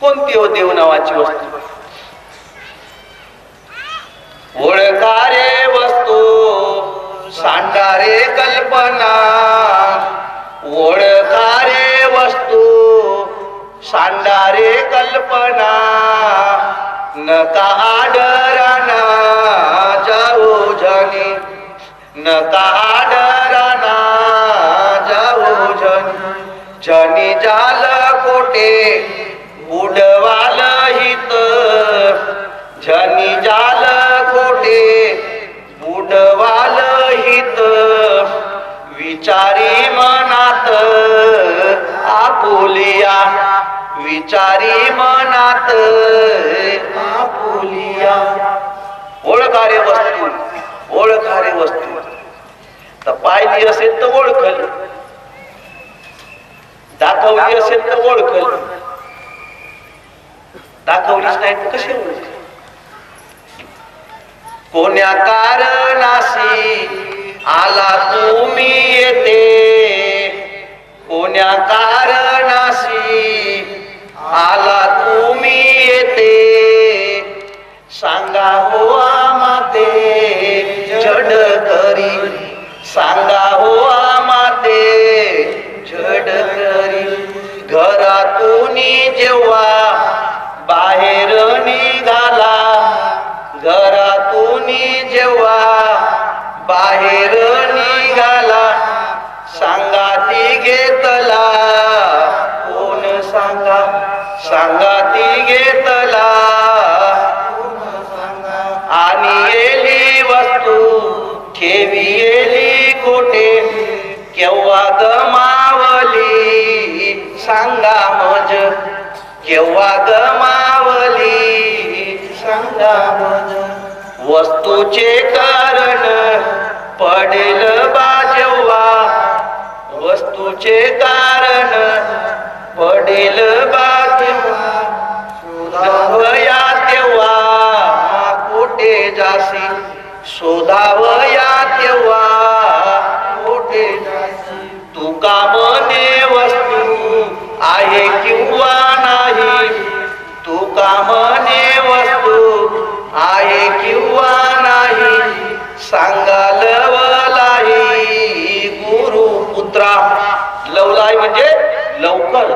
कोणती हो देव नावाची वस्तू? ओळखारे वस्तू सांडारे कल्पना, ओळखारे वस्तू सांडारे कल्पना, नका आडराना जाऊ जनी, नका आडराना जाऊ जनी, जनी जाल कोटे बुडवाल हित, जनी जाल कोटे बुडवाल हित, विचारी मनात आपुलिया, विचारी मनात आपुलिया. ओळखारे वस्तू ओळखारे वस्तू तर पाहिली असेल तर ओळखल, दाखवली असेल तर ओळखल, दाखवलीच नाही तर कशी ओळख? कोण्या कारणाशी आला तुम्ही येते, कोण्या कारणाशी आला तुम्ही येते, सांगा हो आमाते जड करी, सांगा हो आमाते जड करी. घरातून जेव्हा बाहेर निघाला, घरातून जेव्हा बाहेर निघाला, सांगाती घेतला कोण, सांगा सांगाती घेतला आणि येली वस्तू ठेवी येली कोठे, केव्हा गमावली सांगा मज, केव्हा गमावली सांगा मज. वस्तूचे कारण पडेल बा जेव्हा, वस्तूचे कारण पडेल बा जेव्हा, शोधावया तेव्हा कोठे जासी, शोधावया तेव्हा कोठे जासी. तू का म्हणे वस्तू आहे किंवा नाही, तू का म्हणे वस्तू आहे किंवा नाही, सांगा लवलाई गुरुपुत्रा. लवलाई म्हणजे लवकर.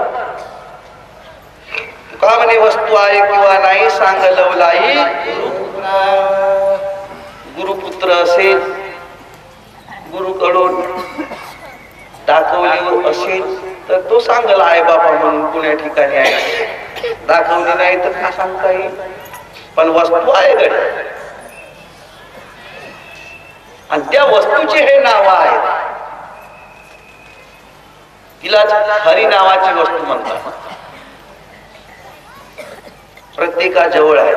तू का म्हणे वस्तू आहे किंवा नाही, सांग लवलाई गुरुपुत्रा. गुरुपुत्र असेल, गुरुकडून दाखवली असेल तर तो सांगल आहे बाबा म्हणून कुण्या ठिकाणी आहे. दाखवली नाही तर का सांगता येईल. पण वस्तू आहे गड, आणि त्या वस्तूचे हे नाव आहे. तिला हरी नावाची वस्तू म्हणतात. प्रत्येका जवळ आहे,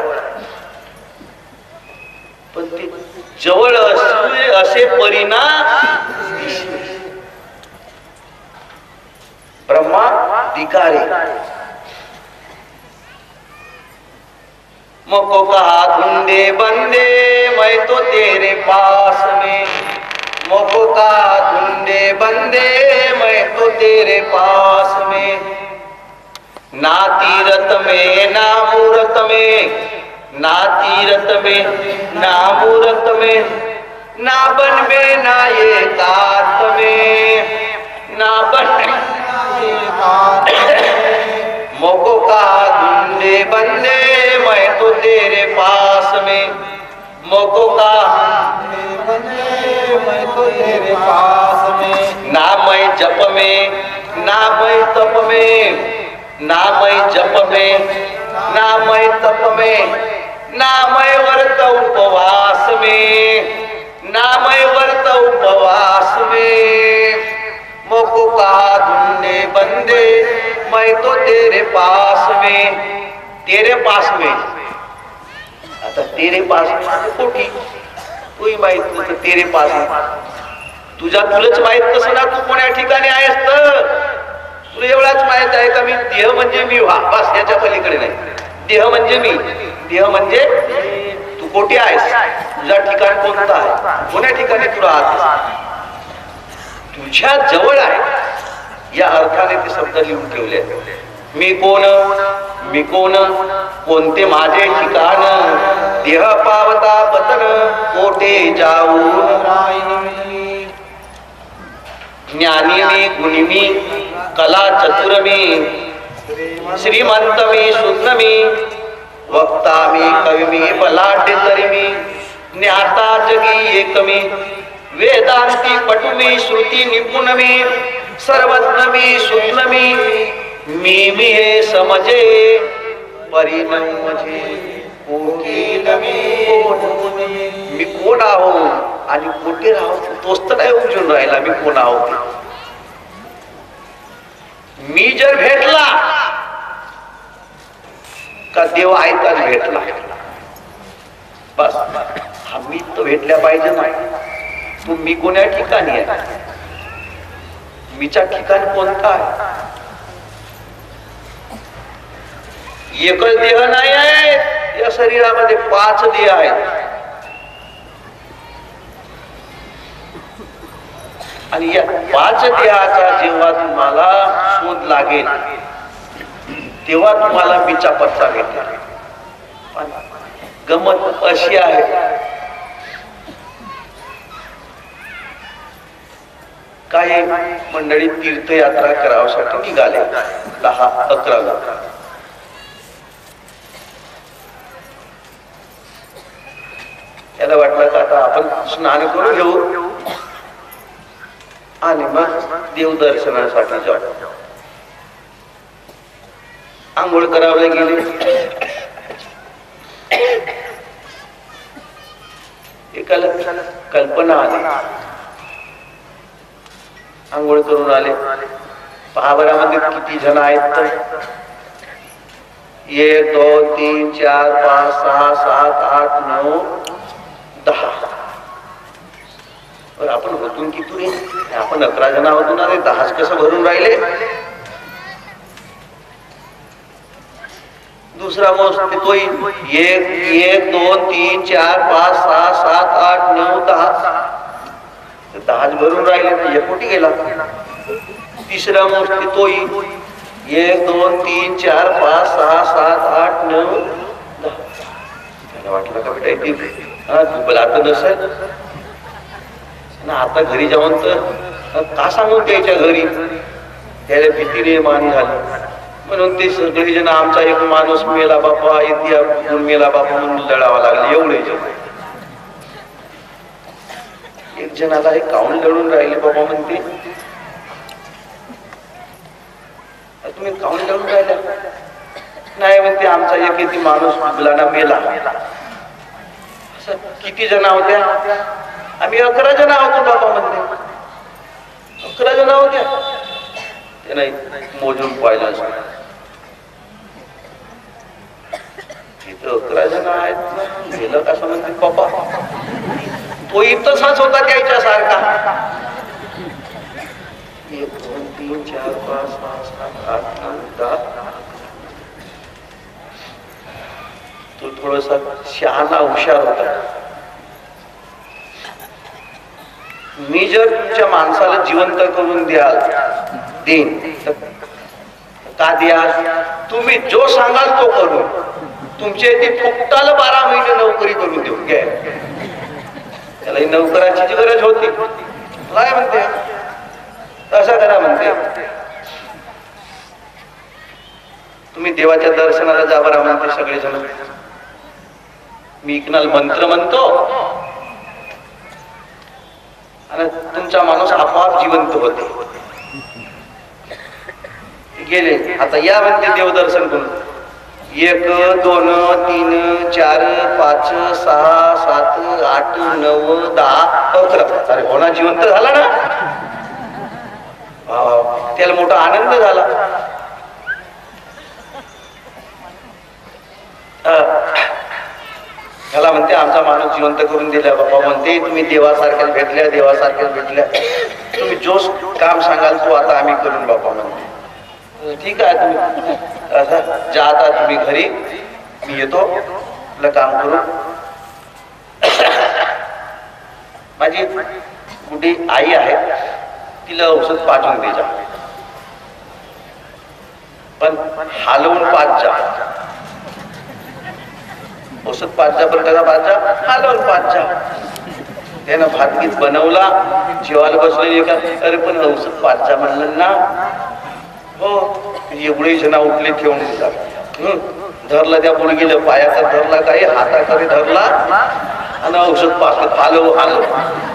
पण ती जवळ असे परिणाम ब्रह्मा दिकारे. मोको कहा धुंदे बंदे मैं तो तेरे पास में, मोको कहा धुंदे बंदे मैं तो तेरे पास में. ना तीरथ में ना मूरत में, ना तीरथ में ना मूरत में, ना बन में ना एकांत में, ना बन मोको का धुंदे बंदे मैं तो तेरे पास में, मोको का बंदे मैं तो तेरे पास में. ना मैं जप में ना मैं तप में, ना मैं जप में ना मैं तप में, ना मैं व्रत उपवास में, ना मैं व्रत उपवास में. मोको कहा धुंदे बंदे मैं तो तेरे पास में, तेरे पास में. आता तेरे पास में कोठी तूही माहित नव्हतं तेरे पास तुलाच माहित कसं ना तू कोण्या ठिकाणी आहेस तर तुला एवढाच माहित आहे का मी देह म्हणजे मी व्हा, बस याच्या पलीकडे नाही. देह म्हणजे मी, देह म्हणजे तू कोठे आहेस, तुझा ठिकाण कोणतं आहे, कोण्या ठिकाणी तू राहतेस, तुझ्या जवळ आहे या अर्थाने ते शब्द लिहून ठेवले. मी कोण, मी कोण, कोणते माझे ठिकाण, देह पावता पतन कोठे जाऊ. ज्ञानी मी गुणी मी कला चतुर मी, श्रीमंत मी शुद्ध मी, वक्ता मी कवी मी बलाढ्य तरी मी, ज्ञाता जगी एक मी, वेदांती पटु मी श्रुती निपुण मी, सर्वज्ञ मी शुद्ध मी हे समजे परिणाम म्हणजे कोकील मी कोण आहो आणि कुठे राहू तोच तर नाही उजून राहिला. मी कोण आहो ते मी जर भेटला का देव ऐकाच भेटला, बस आम्ही तो भेटल्या पाहिजे नाही. तू मी कोण्या ठिकाणी आहे, मीच्या ठिकाण कोणता आहे? एकच देह नाही आहे या शरीरामध्ये, 5 देह आहेत. आणि या 5 देहाचा जेव्हा तुम्हाला शोध लागेल तेव्हा तुम्हाला मीचा पत्ता भेटेल. गमत अशी आहे, काही मंडळी तीर्थयात्रा करावसाठी निघाले 10-11 लोक. त्याला वाटलं का आता आपण स्नान करून घेऊ आणि मग देवदर्शनासाठी जाऊ. आंघोळ करावले गेले. एकाला कल्पना आली, आंघोळ करून आले. महाभरामध्ये किती जण आहेत तर 1 2 3 4 5 6 7 8 9 10. आपण होतून किती, आपण 11 जण होतो ना, 10 कसं भरून राहिले. दुसरा मोज तो 1 2 3 4 5 6 7 8 9 10. 10 भरून राहिले ना, 1 कोटी गेला. तिसरा मोज तो 1 2 3 4 5 6 7 8 9 10. त्याला वाटलं का बेटा तुला आता नसेल ना, आता घरी जाऊन तर का सांगून त्याच्या घरी, त्याला भीतीने मान झाली. म्हणून ते सगळे जण आमचा एक माणूस मेला बापा, इतिहास मेला बापा म्हणून लढावा लागले. एवढे जण, एक जणाला हे काऊन लढून राहिले बाबा म्हणते, तुम्ही काऊन लढून राहिला? नाही म्हणते आमचा एक किती माणूस मुलांना मेला. किती जण होत्या? आम्ही 11 जण होतो बाबा म्हणते. 11 जण होत्या. ते नाही मोजून पाहिलं असं, इथं 11 जण आहेत ना, गेलं कसं म्हणते बाबा. तो इथंच होता त्याच्या सारखा. 1 2 3 4 5 6 7 8 9 10. तो थोडासा शहाणा हुशार होता. मी जर तुमच्या माणसाला जिवंत करून देईन का द्याल? तुम्ही जो सांगाल तो करू. तुमच्या इथे फुकटाला 12 महिने नोकरी करून देऊ. घ्या, त्याला नोकराची जी गरज होती. काय म्हणते तसं करा म्हणते. तुम्ही देवाच्या दर्शनाला जा बरा म्हणते सगळेजण. मी इकनाल मंत्र म्हणतो आणि तुमचा माणूस आपोआप जिवंत होते. गेले. आता या म्हणते देवदर्शन करून. 1 2 3 4 5 6 7 8 9 10 11. अरे होणा जिवंत झाला ना. त्याला मोठा आनंद झाला. त्याला म्हणते आमचा माणूस जिवंत करून दिला बाबा. म्हणते तुम्ही देवासारख्याच भेटल्या, देवासारख्याच भेटल्या. तुम्ही जो काम सांगाल तो आता आम्ही करून बाबा म्हणते. ठीक आहे तुम्ही जा आता तुम्ही घरी, मी येतो आपलं काम करू. माझी कुठे आई आहे, तिला औषध पाठवून दे जा, पण हलवून पाच जा. औषध पाच जा, पण कसा पाच जा? हलवून पाच जा. त्यानं भातगीत बनवला, जेवायला बसले का, अरे पण औषध पाच जा म्हणलं ना. हो, एवढे जण उठले ठेवून दिला. धरला त्या मुलगीला, पायाचा धरला, काही हाताकडे धरला आणि औषध पाजलं. हलव हलव.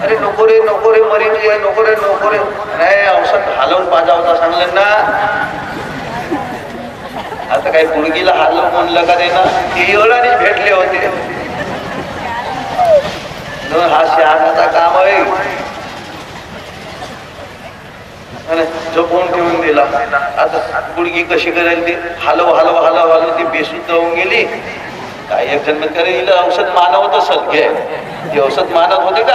अरे नको रे नको रे, मरी नको रे नको रे. नाही, औषध हलवून पाजा होता सांगलं ना. आता काही मुलगीला हलव म्हणलं का ना, ते एवढाने भेटले होते. हा शहाणाचा काम आहे. झोपून ठेवून दिला. आता गुडगी कशी करायला ती हलव हलव हलव हलव ती बेसूत जाऊन गेली. काही एक जण म्हणते अरे हिला औषध मानवत असेल घे, ते औषध मानत होते का?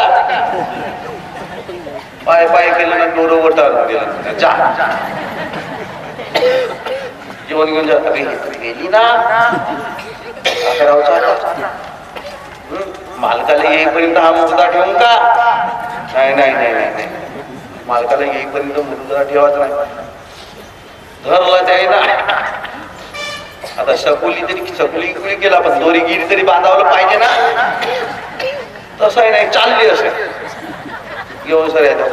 पाय पाय केलं ना डोरं वटारून गेलं, जा जेवण घेऊन जा. गेली ना मालकाला येईपर्यंत हा मुद्दा ठेवून का? नाही नाही नाही नाही, मालकाला येईपर्यंत मुद्दा ठेवायचा नाही. धरला त्याने ना, आता सकुली केला पण दोरी गिरी तरी बांधावलं पाहिजे ना. तसंही नाही, चालली असेल घेऊन सर गेलं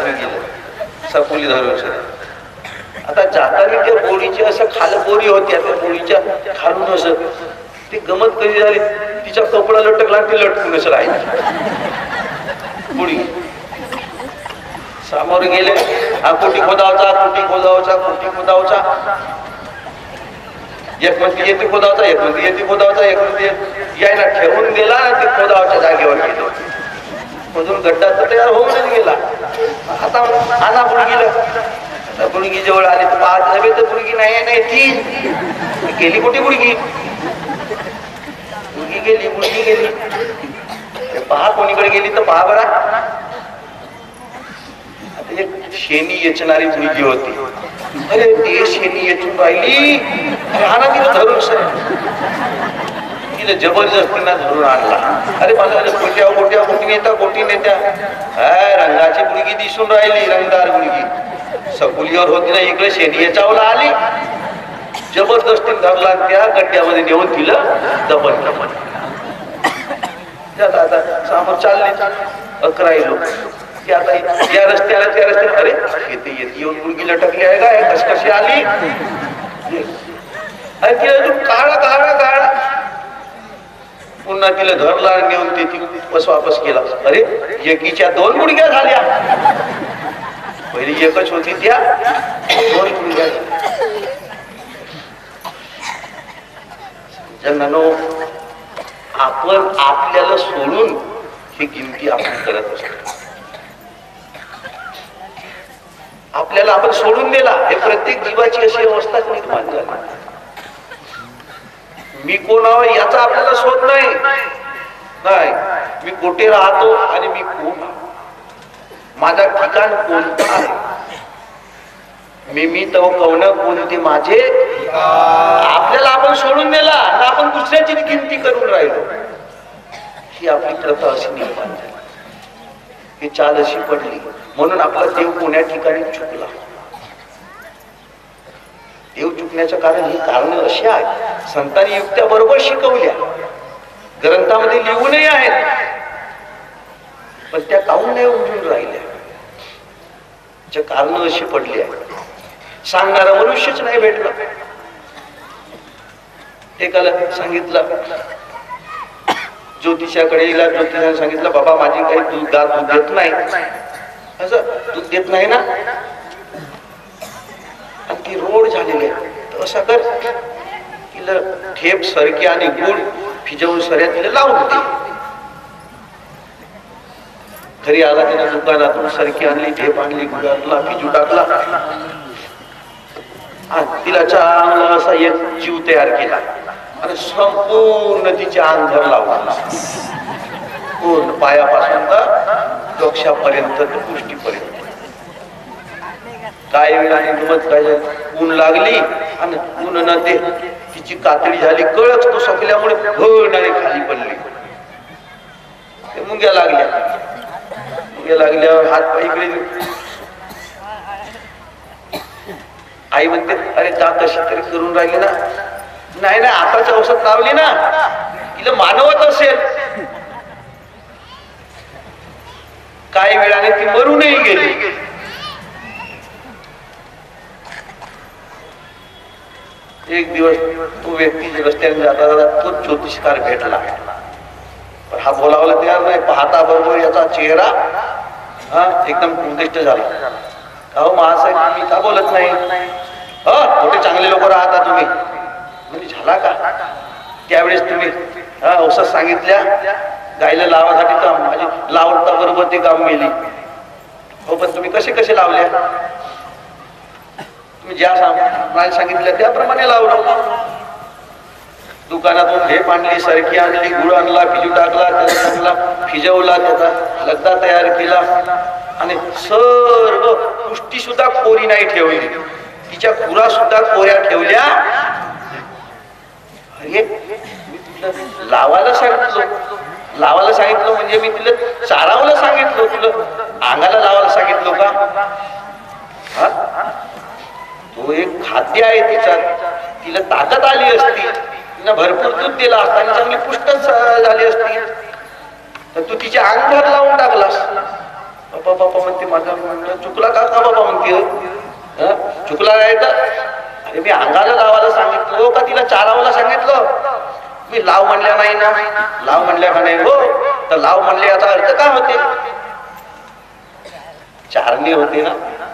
सकुली धरून सर. आता जाताना त्या बोरीची असं खाल बोरी होती, त्या बोरीच्या खालून असं ती गमत कधी झाली, तिच्या कपडा लटकला आणि ती लटकून असं राहिली बोरी. समोर गेले, हा कोटी खोदावचा, कोटी खोदावचा, कोटी खोदावचा. एक म्हणते येते खोदावचा, एक म्हणते येते खोदावचा, एक म्हणते यायला ठेवून गेला ते खोदावच्या जागेवर गेलो. मधून गड्डा तर तयार होऊनच गेला. आता आणा बुडगीला, बुडगी जवळ आली तर पाहत नव्हे तर बुडगी नाही ती गेली. कुठे बुडगी? बुडगी गेली. पहा कोणीकडे गेली तर पहा बरा. एक शेणी येचणारी मुलगी होती. अरे ते शेणी येचून राहिली, राहणार तिला धरून सर तिला जबरदस्तीनं धरून आणला. अरे मला गोट्या गोट्या गोटी नेत्या रंगाची मुलगी दिसून राहिली, रंगदार मुलगी सकुलीवर होती ना, इकडे शेणी याच्यावला आली, जबरदस्ती धरला त्या गड्ड्यामध्ये नेऊन तिला दबन. समोर चालले 11 लोक. आता या रस्त्याला त्या रस्त्याला, अरे येते येऊन मुलगी लटकली आहे का, कस कशी आली? अरे तिला तू काळा पुन्हा तिला धरला नेऊन ते वापस केला. अरे एकीच्या 2 मुलग्या झाल्या, पहिली एकच होती त्या 2 मुलग्या. जणांनो, आपण आपल्याला सोडून ही गिनती आपण करत असतो. आपल्याला आपण सोडून दिला, हे प्रत्येक जीवाची अशी अवस्था निर्माण झाली. मी कोण आहे याचा आपल्याला शोध नाही. मी कुठे राहतो आणि मी कोण, माझा ठिकाण कोणतं आहे, मी तो कौन कोणते माझे. आपल्याला आपण सोडून दिला आणि आपण दुसऱ्याची गिनती करून राहिलो. ही आपली प्रथा अशी निर्माण झाली, ही चाल अशी पडली. म्हणून आपला देव कोण्या ठिकाणी चुकला. देव चुकण्याचं कारण ही कारण अशी आहेत, संतांनी युक्त्या बरोबर शिकवल्या, ग्रंथामध्ये लिहूनही आहेत, पण त्या काहून नाही उमजून राहिल्या. कारण अशी पडली आहे, सांगणारा मनुष्यच नाही भेटला. एकाला सांगितलं, ज्योतिषाकडे गेला, ज्योतिषाने सांगितलं बाबा माझी काही दूध देत नाही. असं दूध देत नाही ना, आणि ती रोड झालेली आहे, तर असं कर तिला ठेप सरकी आणि गुड फिजवून सऱ्या तिला लावून दे. घरी आला त्याने दुकानातून सरकी आणली, ठेप आणली, गुड आणला, फिजू टाकला, तिला चांगला असा एक जीव तयार केला आणि संपूर्ण तिचे अंग भर लावला, पूर्ण पायापासून तर डोक्यापर्यंत पुष्टीपर्यंत. काय वेळाने गमत काय ऊन लागली आणि ऊन न ते तिची कातडी झाली, कळच तो सकल्यामुळे भरणारी खाली पडली. मुंग्या लागल्यावर हात पाय इकडे. आई म्हणते अरे का कशी तरी करून राहिली ना. नाही ना, आताच औषध लावली ना, तिला मानवत असेल. काही वेळाने ती मरूनही गेली. एक दिवस तो व्यक्ती रस्त्याने जाता जाता तोच ज्योतिषकार भेटला. पण हा बोलावला तयार नाही. पाहता बरोबर याचा चेहरा एकदम कुंदिष्ट झाला. अहो महासाहेब तुम्ही का बोलत नाही? मोठे चांगले लोक राहता तुम्ही. म्हणजे झाला का? त्यावेळेस तुम्ही औषध सांगितल्या गायला लावासाठी, तर माझी लावता बरोबर ते काम मेली. हो पण तुम्ही कसे कसे लावल्या? तुम्ही ज्या सांगितल्या त्याप्रमाणे लावलं. दुकानातून ढेप आणली, सरकी आणली, गुळ आणला, फिजू टाकला, त्याला टाकला, फिजवला, त्याचा लगदा तयार केला आणि सर्व पुष्टी सुद्धा कोरी नाही ठेवली, तिच्या खुरा सुद्धा कोऱ्या ठेवल्या. अरे लावायला सांगितलं म्हणजे मी तुला चारावलं सांगितलं, तुला अंगाला लावायला सांगितलं का? तो एक खाद्य आहे तिचा, तिला ताकद आली असती, तिला भरपूर दूध दिला असता आणि चांगली पुष्ट झाली असती, तर तू तिच्या अंगावर लावून टाकलास. बाबा बाबा म्हणते, माझा म्हणलं चुकला का बाबा म्हणते, चुकला काय तर? अरे मी अंगाला लावायला सांगितलं का तिला चारावाला सांगितलं? मी लाव म्हणल्या नाही ना, लाव म्हणल्या का नाही? हो, तर लाव म्हणले याचा अर्थ काय होते? चारणे होते ना,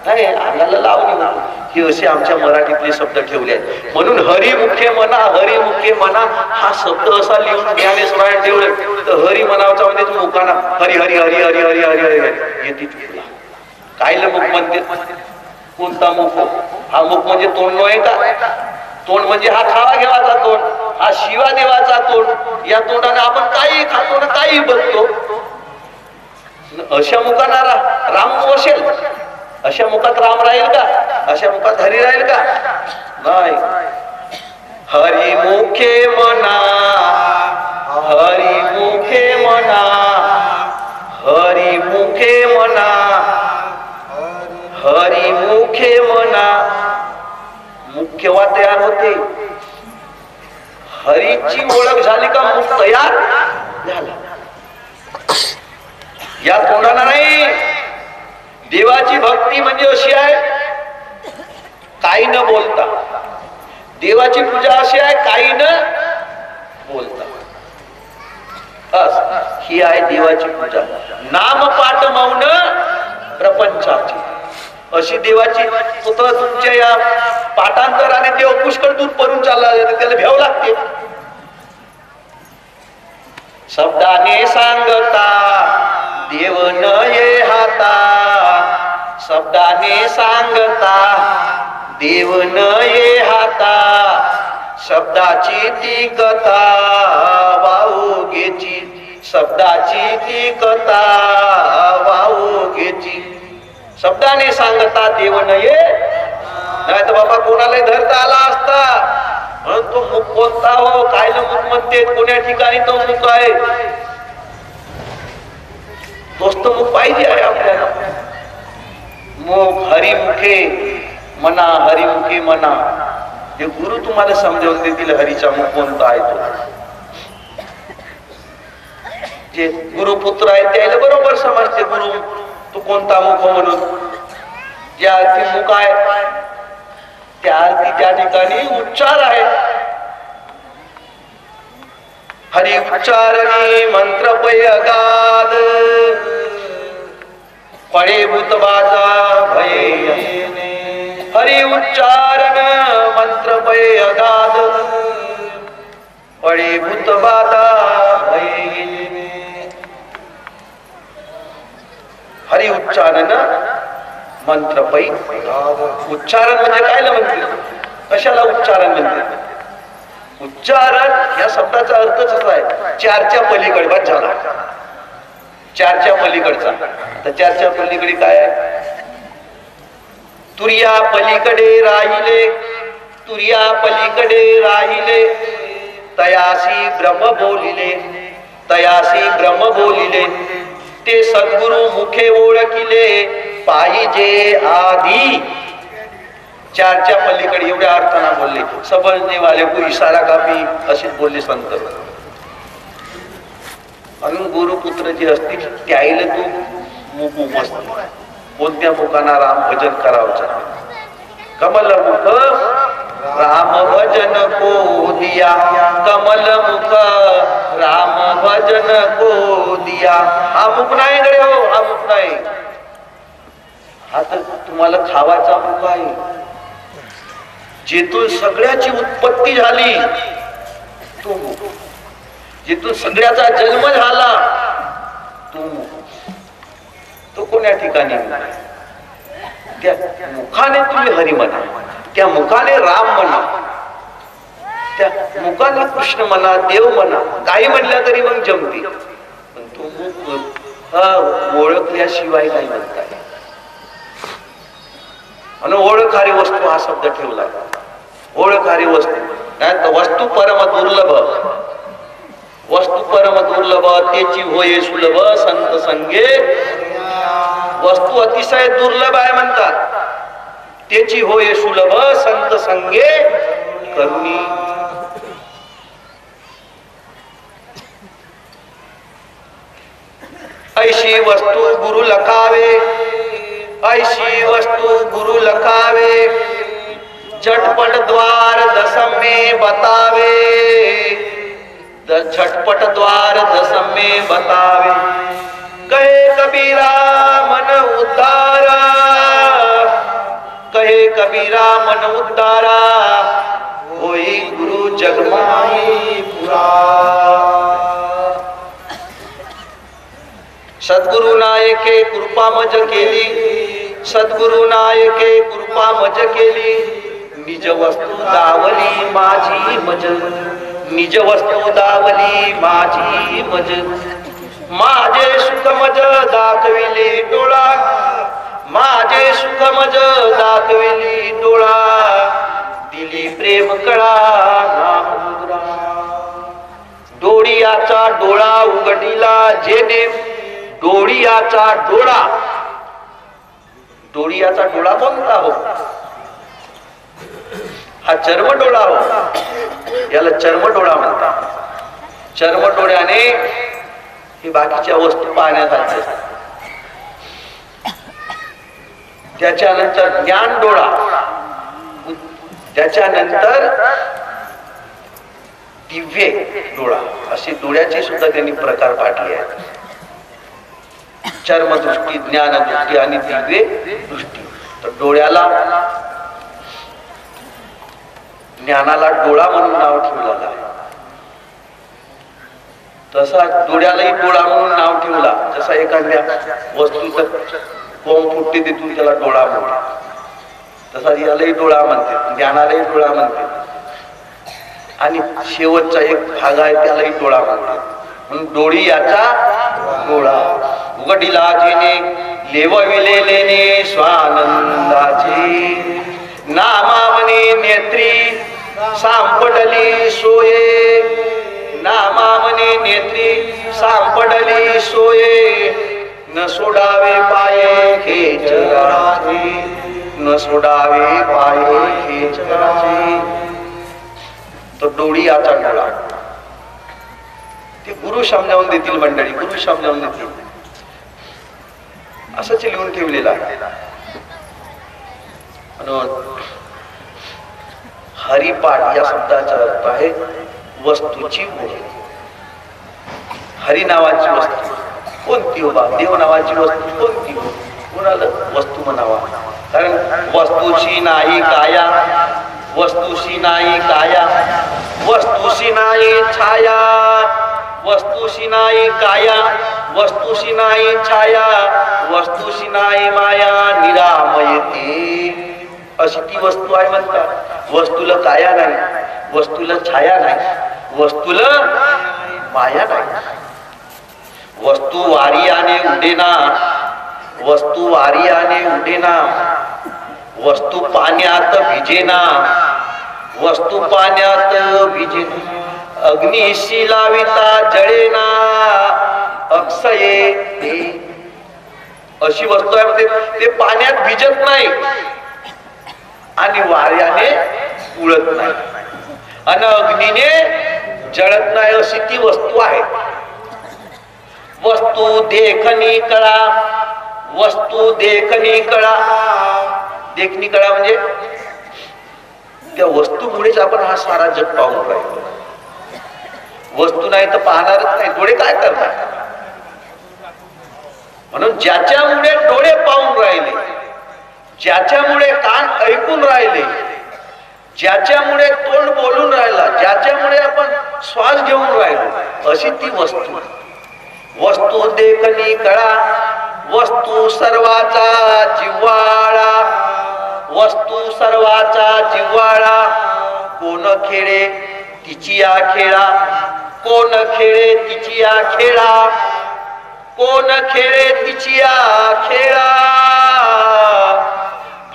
नाही अंगाला लावणी होते. ही असे आमच्या मराठीतले शब्द ठेवले आहेत. म्हणून हरिमुखे म्हणा, हरिमुखे म्हणा हा शब्द असा लिहून ज्ञानेश्वराने ठेवलं, तर हरी म्हणावचा म्हणजे मुखाना हरी हरी हरी हरी हरी हरी हरी हरी येते चुकला. कायला मुख म्हणते? कोणता मुख? हा मुख म्हणजे तोंड नव्हे का? तोंड म्हणजे हा खावा घेवाचा तोंड, हा शिवा देवाचा तोंड. या तोंडाने आपण काही खातो ना काही बघतो. अशा मुखाना राम वसेल? अशा मुखात राम राहील का? अशा मुखात हरी राहील का? नाही. हरी मुखे म्हणा, हरी मुखे म्हणा, हरी मुखे म्हणा, हरी मुखे म्हणा. मुख केव्हा तयार होते? हरीची ओळख झाली का मुख तयार झाला. या तोंडाला नाही. देवाची भक्ती म्हणजे अशी आहे, काही न बोलता. देवाची पूजा अशी आहे, काही न बोलता. ही आहे देवाची पूजा. नाम पाठ मौन प्रपंचाची, अशी देवाची. तुमच्या या पाठांतराने देव पुष्कळ दूध परून चालला, त्याला भ्याव लागते. शब्दाने सांगता देव न ये हाता, शब्दाने सांगता देव न ये हाता. शब्दाची ती कथा वाहू घेची, शब्दाची ती कथा वाहू घेची. शब्दाने सांगता देव न ये, नाही तर बाबा कोणाला धरता आला असता. म्हणून तो मुख कोणता हो? काय मुख म्हणते? कोण्या ठिकाणी तो मुख आहे? तोच तो मुख पाहिजे आहे आपल्याला. मुख हरिमुखे म्हणा, हरिमुखे म्हणा. हे गुरु तुम्हाला समजावून देतील हरीचा मुख कोणता आहे तो. जे गुरुपुत्र आहेत त्याला बरोबर समजते गुरु तो कोणता मुख म्हणून. ज्या अर्थी मुख आहे त्या अर्थी त्या ठिकाणी उच्चार आहे. हरि उच्चारणी मंत्र पै अगाध, पडे भूतबाधा भये. हरि उच्चारण मंत्र पै अगाध, पडे भूतबाधा भये. हरि उच्चारण मंत्र पै. उच्चारण म्हणजे काय म्हणते? कशाला उच्चारण म्हणते? उच्चारण या शब्दाचा अर्थच असा आहे, चारच्या पलीकडे. बस झाला, चारच्या पलीकडचा. तर चारच्या पलीकडे काय आहे? तुर्या पलीकडे राहिले, तुर्या पलीकडे राहिले. तयासी ब्रह्म बोलिले, तयासी ब्रह्म बोलिले. ते सद्गुरु मुखे ओळखिले, पाहिजे आधी. चारच्या पलीकडे एवढ्या अर्थाना बोलले. समजणे वाले को इशारा कापी असे बोलले संत. आणि गुरुपुत्र जे असतील त्याला तू मुख मस्त. कोणत्या मुखाना राम भजन करावचं? कमल मुख राम भजन को दिया, कमल मुख राम भजन को दिया. हा मुख नाही गडे हो, हा मुख नाही. हा तर तुम्हाला खावाचा मुख आहे. जेथून सगळ्याची उत्पत्ती झाली तो मुख, जिथून सगळ्याचा जन्म झाला तो मुख. तो कोण्या ठिकाणी? त्या मुखाने तुम्ही हरी म्हणा, त्या मुखाने राम म्हणा, त्या मुखाने कृष्ण म्हणा, देव म्हणा, काही म्हणल्या तरी मग जमते. पण तो मुख ओळखल्याशिवाय नाही म्हणता येईल. आणि ओळखारी वस्तू हा शब्द ठेवला. ओळखारी वस्तू नाही, वस्तू परम दुर्लभ, वस्तू परम दुर्लभ त्याची होय सुलभ संत संगे. वस्तू अतिशय दुर्लभ आहे म्हणतात, त्याची होय सुलभ संत संगे करुणी. ऐशी वस्तू गुरु लखावे, ऐशी वस्तू गुरु लखावे, झटपट द्वार दसम में बतावे, झटपट द्वार दसम में बतावे. कहे कबीरा मन उद्धारा, कहे कबीरा मन उद्धारा, होई गुरु जगमाई पुरा. सद्गुरु नायके कृपा मज केली, सद्गुरु नायके कृपा मज केली, निज वस्तू दावली माझी मज, निज वस्तू दावली माझी मज. माझे सुख मज दाखविले डोळा, माझे सुख मज दाखविली डोळा, दिली प्रेम कळा नामुद्रा. डोळीयाचा डोळा उघडीला जेने, डोळीयाचा डोळा. डोळीयाचा डोळा कोणता हो? हा चर्म डोळा हो, याला चर्म डोळा म्हणतात. चर्म डोळ्याने ही बाकीच्या वस्तू पाहण्यात आल्या. त्याच्यानंतर ज्ञान डोळा, त्याच्यानंतर दिव्य डोळा, असे डोळ्याचे सुद्धा त्यांनी प्रकार पाडले आहेत. चर्मदृष्टी, ज्ञानदृष्टी आणि दिव्य दृष्टी. तर डोळ्याला, ज्ञानाला डोळा म्हणून नाव ठेवलेलं आहे. तसा डोळ्यालाही डोळा म्हणून नाव ठेवला. जसा एखाद्या वस्तूचं कोंब फुटते तिथून त्याला डोळा म्हणतात, तसा यालाही डोळा म्हणते, ज्ञानालाही डोळा म्हणते. आणि शेवटचा एक भाग आहे त्यालाही डोळा म्हणतात. म्हणून डोळी याचा डोळा उघडीला जेने, लेवविले लेने स्वानंदाची. नामामने नेत्री सांपडली सोये, नामामने नेत्री सांपडली सोये, न सोडावे पाये खेचराचे, न सोडावे पाये खेचराचे. तो डोळी याचा डोळा. ते गुरु समजावून देतील मंडळी, गुरु समजावून देतील. असंच लिहून ठेवलेलं आहे. हरिपाठ या शब्दाचा अर्थ आहे वस्तूची ओळख. हरी नावाची वस्तू कोणती हो? देव नावाची वस्तू कोणती हो? कोणाला वस्तू म्हणावा? कारण वस्तूशी नाही काया, वस्तूशी नाही काया, वस्तूशी नाही छाया, वस्तूशी नाही काया, वस्तूशी नाही छाया, वस्तूशी नाही माया निरामयते. अशी ती वस्तू आहे म्हणतात. वस्तूला काया नाही, वस्तूला छाया नाही, वस्तूला माया नाही. वस्तू वारियाने उडेना, वस्तू वारियाने उडेना, वस्तू पाण्यात भिजेना, वस्तू पाण्यात भिजेना. अग्निशी लाविता जळेना अक्षये. अशी वस्तू आहे ते पाण्यात भिजत नाही आणि वाऱ्याने उडत नाही आणि अग्नीने जळत नाही, अशी ती वस्तू आहे. वस्तू देखणी कळा, वस्तू देखणी कळा. देखणी कळा म्हणजे त्या वस्तूमुळेच आपण हा सारा जग पाहून राहिलो. वस्तू नाही तर पाहणारच नाही, डोळे काय करणार? म्हणून ज्याच्यामुळे डोळे पाहून राहिले, ज्याच्यामुळे कान ऐकून राहिले, ज्याच्यामुळे तोंड बोलून राहिला, ज्याच्यामुळे आपण श्वास घेऊन राहिलो, अशी ती वस्तू. वस्तू देखणी कळा, वस्तू सर्वाचा जिव्हाळा, वस्तू सर्वाचा जिव्हाळा. कोण खेळे तिची खेळा, कोण खेळे तिची खेळा, कोण खेळे तिची खेळा,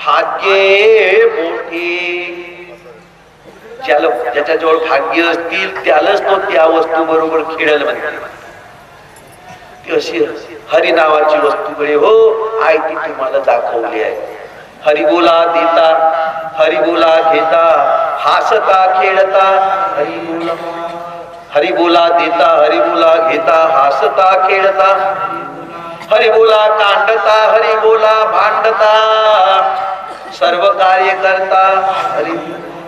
भाग्ये मोठे. ज्याच्याजवळ भाग्य असतील त्यालाच तो त्या वस्तू बरोबर खेळेल म्हणते. ती अशी हरी नावाची वस्तूकडे हो आई ती तुम्हाला दाखवली आहे. हरिबोला देता, हरिबोला घेता, हसता खेळता, हरिबोला, हरिबोला देता, हरिबोला घेता, हसता खेळता, हरिबोला कांडता, हरिबोला भांडता, सर्व कार्य करता.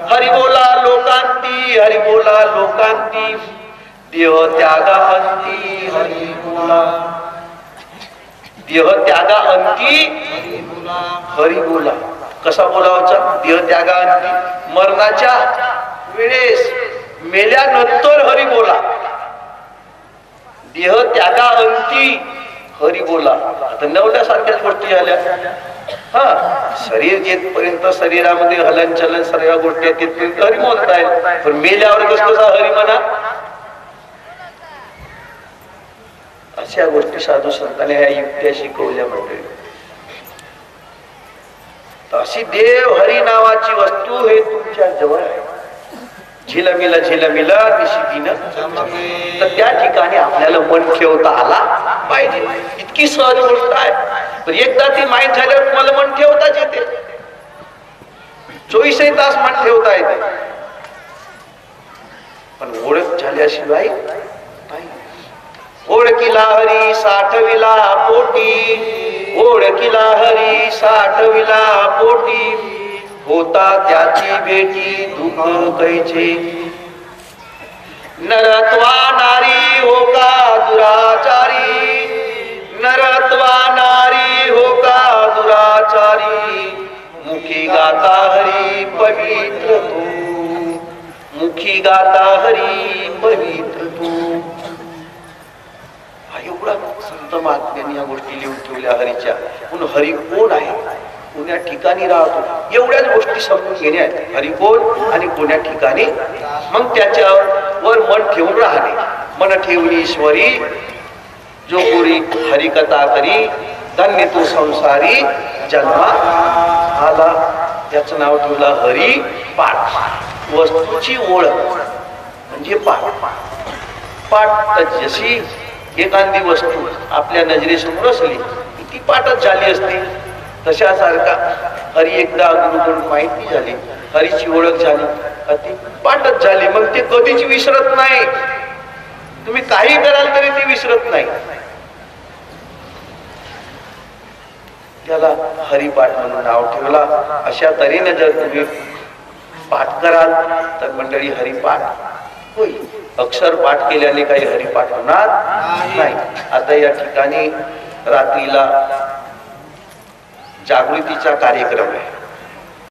हरिबोला लोकांती, हरिबोला लोकांती, देह त्यागा अंती, हरिबोला, देह त्यागा अंती, हरिबोला. कसा बोलावाचा? देह त्यागा अंती, मरणाच्या वेळेस, मेल्यानंतर हरिबोला. देह त्यागा अंती हरिबोला. आता नवल्यासारख्याच गोष्टी झाल्या. हा, शरीर जेपर्यंत शरीरामध्ये हलनचलन सर्व गोष्टी आहेत तिथपर्यंत हरी म्हणताय, पण मेल्यावर कसा हरी म्हणा? अशा गोष्टी साधू संतांनी ह्या युक्त्या शिकवल्या मंडळी. अशी देव हरी नावाची वस्तू हे तुमच्या जवळ आहे. झिलमिला झिलमिला निशिदिन, तर त्या ठिकाणी आपल्याला मन ठेवता आला पाहिजे. इतकी सहज गोष्ट आहे, पण एकदा ती माहीत झाल्यावर तुम्हाला मन ठेवताच येते. 24 तास मन ठेवता येते, पण ओळख झाल्याशिवाय नाही. ओळखीला हरी साठविला पोटी, ओळखीला हरी साठविला पोटी, होता त्याची भेटी दुःख कैचे. नरत्वा नारी हो का दुराचारी, नरत्वा नारी हो का दुराचारी, मुखी गाता हरी पवित्र तू, मुखी गाता हरी पवित्र तू. एवढा संत महात्म्यांनी या गोष्टी लिहून ठेवल्या हरीच्या. म्हणून हरी कोण आहे, कोण्या ठिकाणी राहतो, एवढ्याच गोष्टी समजून घेणे आहेत. हरी कोण आणि कोण्या ठिकाणी, मग त्याच्यावर मन ठेवून राहणे. मन ठेवली ईश्वरी, जो पुरी हरिकथा करी, धन्य तू संसारी जन्मा आला. त्याचं नाव ठेवलं हरी पाठ. वस्तूची ओळख म्हणजे पाठ. पाठ जशी एखादी वस्तू आपल्या नजरेसमोर असली ती पाठच झाली असते, तशासारखा हरी एकदा गुरुकडून माहिती झाली, हरीची ओळख झाली, ती पाठच झाली. मग ते कधीच विसरत नाही. तुम्ही काही कराल तरी ती विसरत नाही. त्याला हरिपाठ म्हणून नाव ठेवला. अशा तऱ्हेने जर तुम्ही पाठ कराल तर मंडळी हरिपाठ होईल. अक्षर पाठ केल्याने काही हरिपाठ होणार नाही. आता या ठिकाणी रात्रीला जागृतीचा कार्यक्रम आहे.